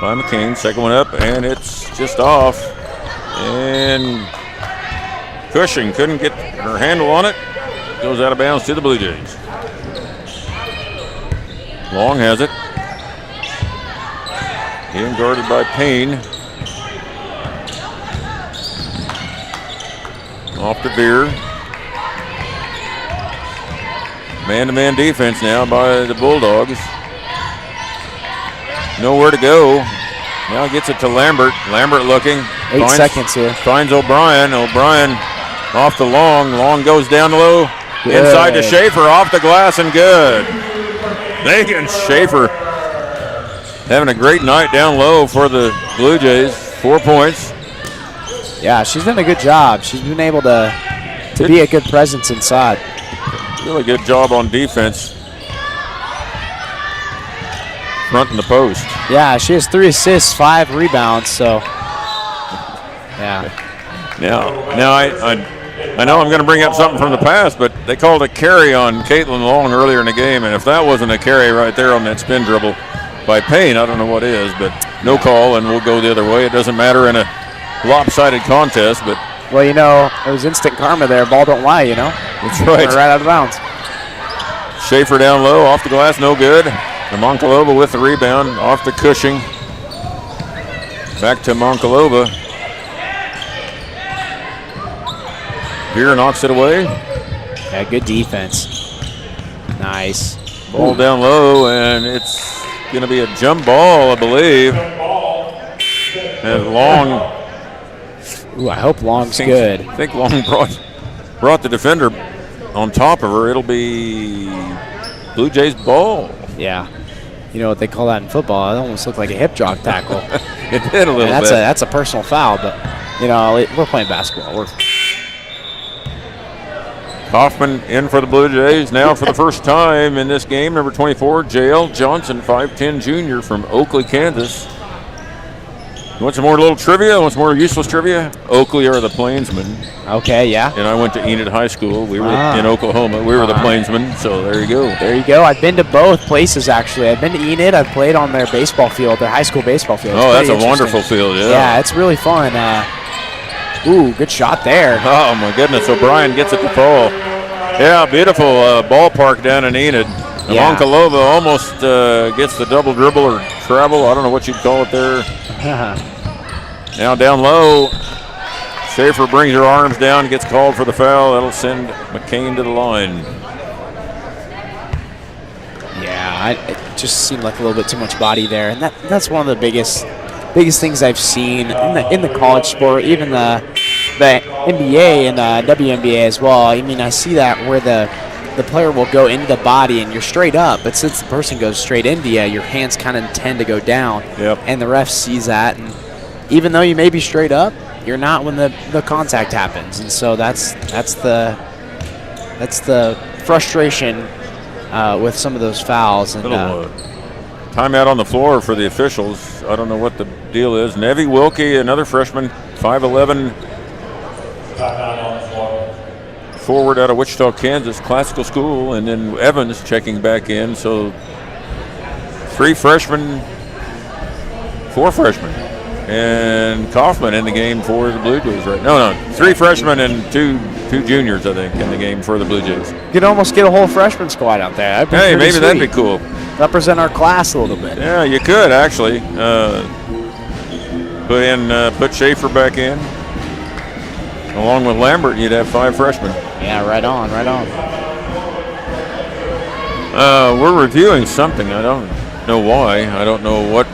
by McCain. Second one up, and it's just off. And Cushing couldn't get her handle on it. Goes out of bounds to the Blue Jays. Long has it. Being guarded by Payne. Off to Veer. Man-to-man defense now by the Bulldogs. Nowhere to go. Now gets it to Lambert. Lambert looking. 8 seconds here. Finds O'Brien. O'Brien off the long. Long goes down low. Good. Inside to Schaefer. Off the glass and good. Megan Schaefer having a great night down low for the Blue Jays. 4 points. Yeah, she's done a good job. She's been able to be a good presence inside. Really good job on defense. Front in the post. Yeah, she has 3 assists, 5 rebounds, so yeah. Now I know I'm going to bring up something from the past, but they called a carry on Caitlin Long earlier in the game, and if that wasn't a carry right there on that spin dribble by Payne, I don't know what is, but no call, and we'll go the other way. It doesn't matter in a lopsided contest, but well, you know, it was instant karma there. Ball don't lie, you know. That's right. Right out of bounds. Schaefer down low, off the glass, no good. Monkalova with the rebound, off to Cushing. Back to Monkalova. Veer knocks it away. Yeah, good defense. Nice. Ball down low, and it's going to be a jump ball, I believe. And Long. Ooh, I hope Long's good. I think Long brought the defender on top of her. It'll be Blue Jays ball. Yeah. You know what they call that in football? It almost looked like a hip drop tackle. It did a little bit. That's a personal foul, but, you know, we're playing basketball. Kaufman in for the Blue Jays now for the first time in this game. Number 24, J.L. Johnson, 5'10 junior from Oakley, Kansas. You want some more little trivia? Want some more useless trivia? Oakley are the Plainsmen. Okay, yeah. And I went to Enid High School. We were in Oklahoma. We were the Plainsmen, so there you go. There you go. I've been to both places, actually. I've been to Enid. I've played on their baseball field, their high school baseball field. Oh, that's a wonderful field, yeah. Yeah, it's really fun. Ooh, good shot there. Oh, my goodness. O'Brien gets it to fall. Yeah, beautiful ballpark down in Enid. Yeah. Monkalova almost gets the double dribble or travel. I don't know what you'd call it there. Now down low. Schaefer brings her arms down, gets called for the foul. That'll send McCain to the line. Yeah, it just seemed like a little bit too much body there. And that's one of the biggest things I've seen in the college sport, even the NBA and WNBA as well. I mean, I see that where the player will go into the body and you're straight up, but since the person goes straight into you, your hands kind of tend to go down. Yep. And the ref sees that, and even though you may be straight up, you're not when the contact happens. And so that's the frustration with some of those fouls. And timeout on the floor for the officials. I don't know what the deal is. Nevi Wilkie, another freshman, 5'11". Timeout on the floor. Forward out of Wichita, Kansas, classical school, and then Evans checking back in. So 3 freshmen, 4 freshmen, and Kaufman in the game for the Blue Jays right now. No, 3 freshmen and two juniors, I think, in the game for the Blue Jays. You could almost get a whole freshman squad out there. Hey, maybe sweet. That'd be cool. Represent our class a little bit. Yeah, you could actually put Schaefer back in. Along with Lambert, you'd have 5 freshmen. Yeah, right on. We're reviewing something. I don't know why. I don't know what.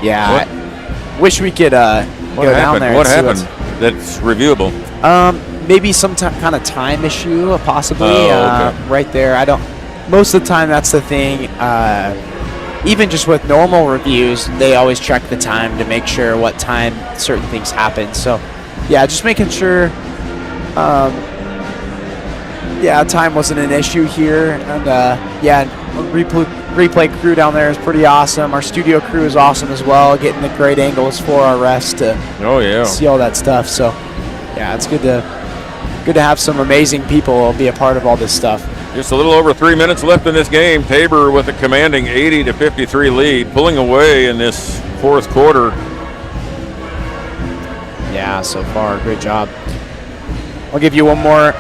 Yeah, I wish we could go down there. What happened that's reviewable? Maybe some kind of time issue, possibly. Oh, okay. Right there. Most of the time, that's the thing. even just with normal reviews, they always check the time to make sure what time certain things happen. So, yeah, just making sure, time wasn't an issue here. And, replay crew down there is pretty awesome. Our studio crew is awesome as well, getting the great angles for our refs to see all that stuff. So, yeah, it's good to have some amazing people be a part of all this stuff. Just a little over 3 minutes left in this game. Tabor with a commanding 80-53 lead, pulling away in this fourth quarter. Yeah, so far, great job. I'll give you one more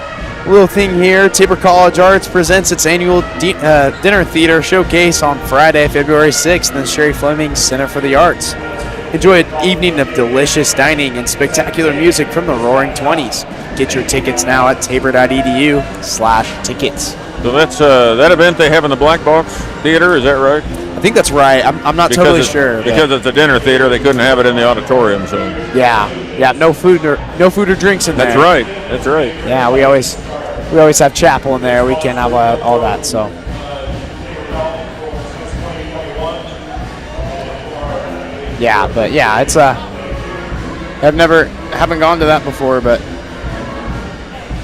little thing here. Tabor College Arts presents its annual dinner theater showcase on Friday, February 6th in the Sherry Fleming Center for the Arts. Enjoy an evening of delicious dining and spectacular music from the Roaring 20s. Get your tickets now at tabor.edu/tickets. So that's that event they have in the Black Box Theater, is that right? I think that's right. I'm not totally sure. Because it's a dinner theater, they couldn't have it in the auditorium. So yeah, no food or drinks in there. That's right. Yeah, we always have chapel in there. We can't have all that. So yeah, but yeah, it's haven't gone to that before, but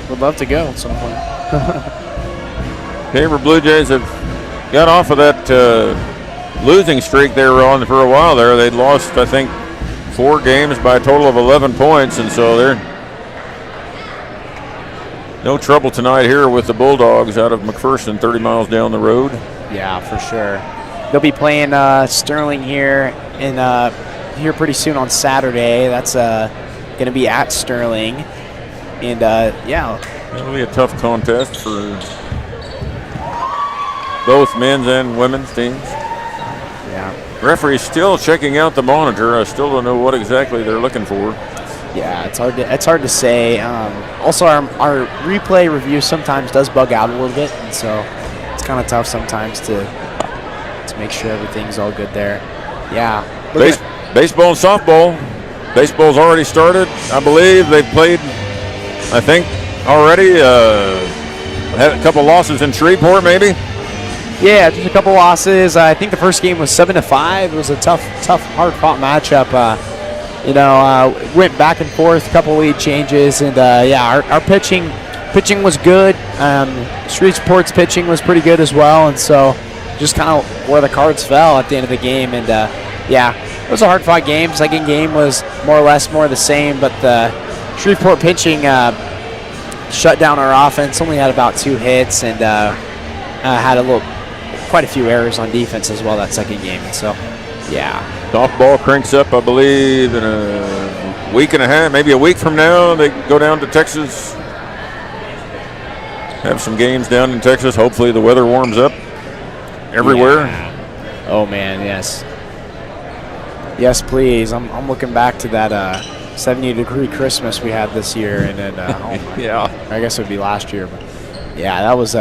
would love to go at some point. Tabor Blue Jays have got off of that losing streak they were on for a while there. They'd lost, I think, 4 games by a total of 11 points, and so they're no trouble tonight here with the Bulldogs out of McPherson, 30 miles down the road. Yeah, for sure. They'll be playing Sterling here here pretty soon on Saturday. That's going to be at Sterling, and it'll be a tough contest for both men's and women's teams. Yeah. Referee's still checking out the monitor. I still don't know what exactly they're looking for. Yeah, it's hard to say. Also, our replay review sometimes does bug out a little bit, and so it's kind of tough sometimes to make sure everything's all good there. Yeah. Baseball and softball. Baseball's already started. I believe they've played, I think, already. Had a couple losses in Shreveport, maybe. Yeah, just a couple losses. I think the first game was 7-5. It was a tough, hard-fought matchup. Went back and forth, a couple lead changes, and our pitching was good. Shreveport's pitching was pretty good as well, and so just kind of where the cards fell at the end of the game. And it was a hard-fought game. Second game was more or less the same, but the Shreveport pitching shut down our offense. Only had about 2 hits, and had quite a few errors on defense as well that second game. And so, yeah. Softball cranks up, I believe, in a week and a half, maybe a week from now. They go down to Texas, have some games down in Texas. Hopefully the weather warms up everywhere. Yeah. Oh, man, yes. Yes, please. I'm looking back to that 70-degree Christmas we had this year, and then yeah, I guess it would be last year, but yeah, that was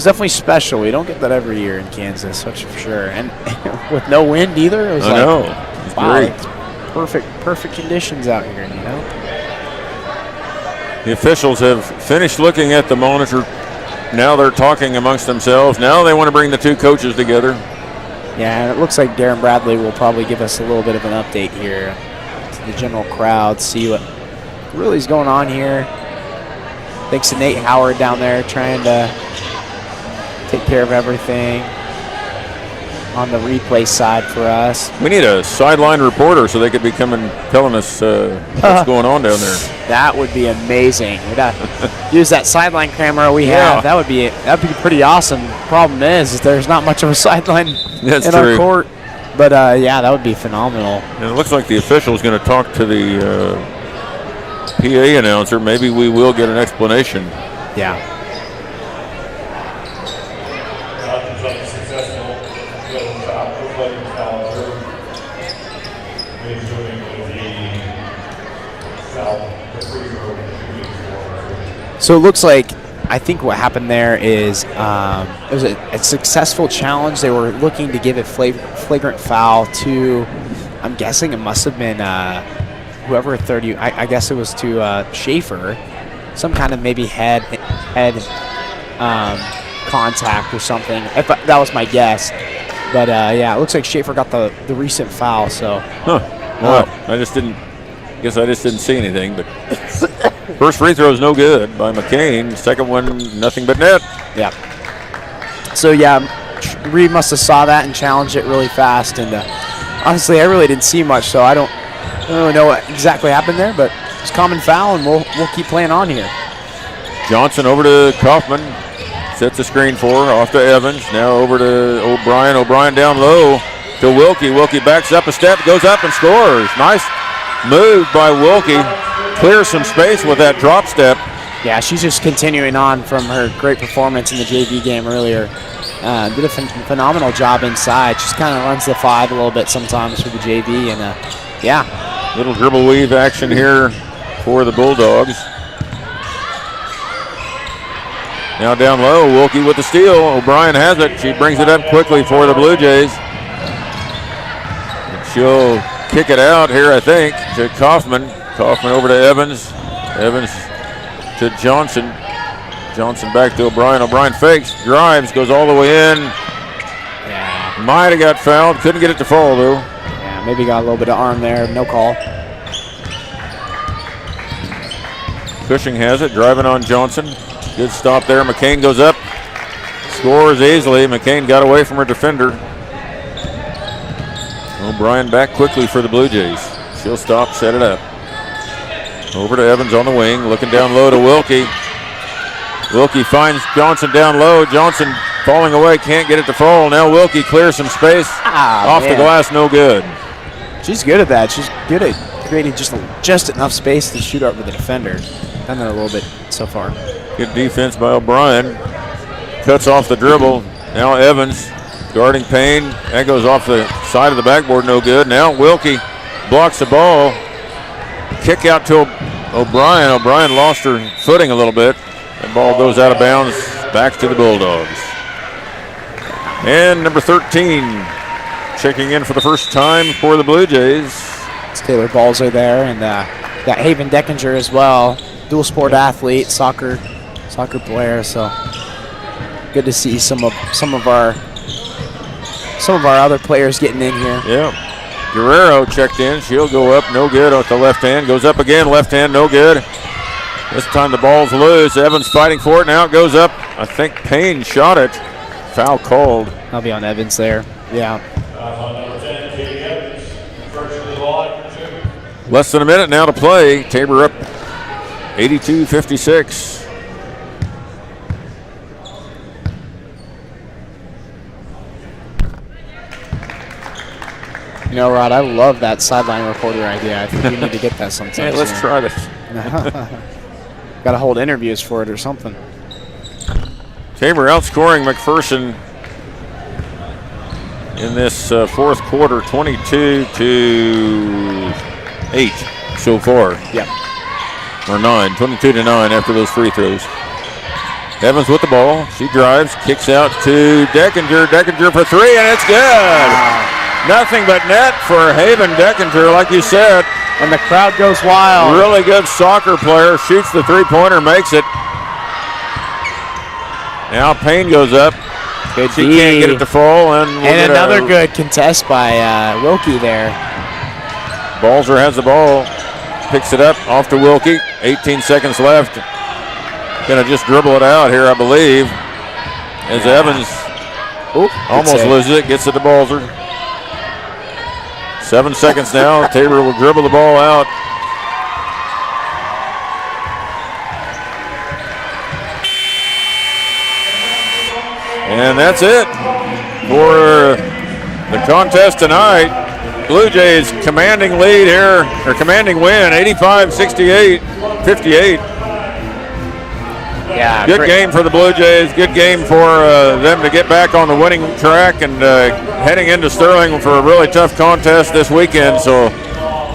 definitely special. We don't get that every year in Kansas, that's for sure. And with no wind either, it was it's great. Perfect conditions out here, The officials have finished looking at the monitor. Now they're talking amongst themselves. Now they want to bring the 2 coaches together. Yeah, and it looks like Darren Bradley will probably give us a little bit of an update here to the general crowd, see what really is going on here. Thanks to Nate Howard down there trying to take care of everything on the replay side for us. We need a sideline reporter so they could be coming telling us what's going on down there. That would be amazing. We'd use that sideline camera we have. That'd be pretty awesome. Problem is there's not much of a sideline in our court. But that would be phenomenal. And it looks like the official is going to talk to the PA announcer. Maybe we will get an explanation. Yeah. So it looks like, I think what happened there is it was a successful challenge. They were looking to give a flagrant foul to, I'm guessing it must have been whoever I guess it was to Schaefer, some kind of maybe head contact or something. That was my guess. But yeah, it looks like Schaefer got the recent foul. So. Well, I just didn't see anything. But first free throw is no good by McCain. Second one, nothing but net. Yeah. So yeah, Reed must have saw that and challenged it really fast. And honestly, I really didn't see much, so I don't really know what exactly happened there. But it's common foul, and we'll keep playing on here. Johnson over to Kaufman. Sets the screen for her, off to Evans. Now over to O'Brien. O'Brien down low to Wilkie. Wilkie backs up a step, goes up and scores. Nice move by Wilkie. Clears some space with that drop step. Yeah, she's just continuing on from her great performance in the JV game earlier. Did a phenomenal job inside. Just kind of runs the 5 a little bit sometimes for the JV. And yeah. Little dribble weave action here for the Bulldogs. Now down low, Wilkie with the steal. O'Brien has it. She brings it up quickly for the Blue Jays. And she'll kick it out here, I think, to Kaufman. Kaufman over to Evans. Evans to Johnson. Johnson back to O'Brien. O'Brien fakes, drives, goes all the way in. Yeah. Might have got fouled. Couldn't get it to fall, though. Yeah, maybe got a little bit of arm there. No call. Cushing has it, driving on Johnson. Good stop there. McCain goes up, scores easily. McCain got away from her defender. O'Brien back quickly for the Blue Jays. She'll stop, set it up. Over to Evans on the wing, looking down low to Wilkie. Wilkie finds Johnson down low. Johnson falling away, can't get it to fall. Now Wilkie clears some space. Off the glass, no good. She's good at that. She's good at creating just enough space to shoot over the defender. Done that a little bit so far. Good defense by O'Brien. Cuts off the dribble. Now Evans guarding Payne. That goes off the side of the backboard, no good. Now Wilkie blocks the ball. Kick out to O'Brien. O'Brien lost her footing a little bit. The ball goes out of bounds, back to the Bulldogs. And number 13 checking in for the first time for the Blue Jays. It's Taylor Balzer there, and got Haven Deckinger as well. Dual sport athlete, soccer player. So good to see some of our other players getting in here. Yeah. Guerrero checked in. She'll go up, no good with the left hand. Goes up again, left hand, no good. This time the ball's loose. Evans fighting for it. Now it goes up. I think Payne shot it. Foul called. I'll be on Evans there. Yeah. Less than a minute now to play. Tabor up 82-56. You know, Rod, I love that sideline reporter idea. I think we need to get that sometime. Hey, let's try this. Got to hold interviews for it or something. Tabor outscoring McPherson in this fourth quarter, 22-8 so far. Yeah. Or 9, 22-9 after those free throws. Evans with the ball. She drives, kicks out to Deckinger. Deckinger for 3, and it's good. Wow. Nothing but net for Haven Deckinger, like you said. And the crowd goes wild. Really good soccer player. Shoots the three-pointer, makes it. Now Payne goes up. Good she can't get it to fall. And another good contest by Wilkie there. Balzer has the ball. Picks it up off to Wilkie. 18 seconds left. Gonna just dribble it out here, I believe. As Evans almost loses it. Gets it to Balzer. 7 seconds now. Tabor will dribble the ball out. And that's it for the contest tonight. Blue Jays commanding lead here, or commanding win, 85-68, 58. Yeah, good game for the Blue Jays. Good game for them to get back on the winning track and heading into Sterling for a really tough contest this weekend. So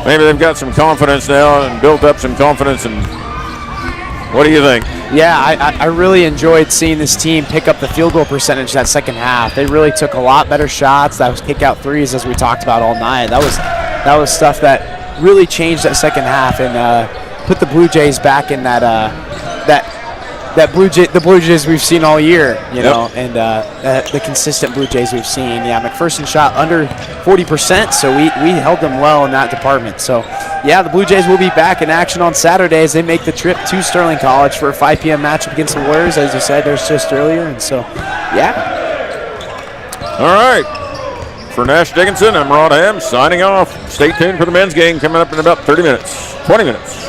maybe they've got some confidence now and built up some confidence. And what do you think? Yeah, I really enjoyed seeing this team pick up the field goal percentage that second half. They really took a lot better shots. That was kick out threes, as we talked about all night. That was stuff that really changed that second half and put the Blue Jays back in that the Blue Jays we've seen all year, you know, and the consistent Blue Jays we've seen. Yeah, McPherson shot under 40%, so we held them well in that department. So, yeah, the Blue Jays will be back in action on Saturday as they make the trip to Sterling College for a 5 p.m. matchup against the Warriors, as you said, there's just earlier. And so, yeah. All right. For Nash Dickinson, I'm Ron Ham signing off. Stay tuned for the men's game coming up in about 20 minutes.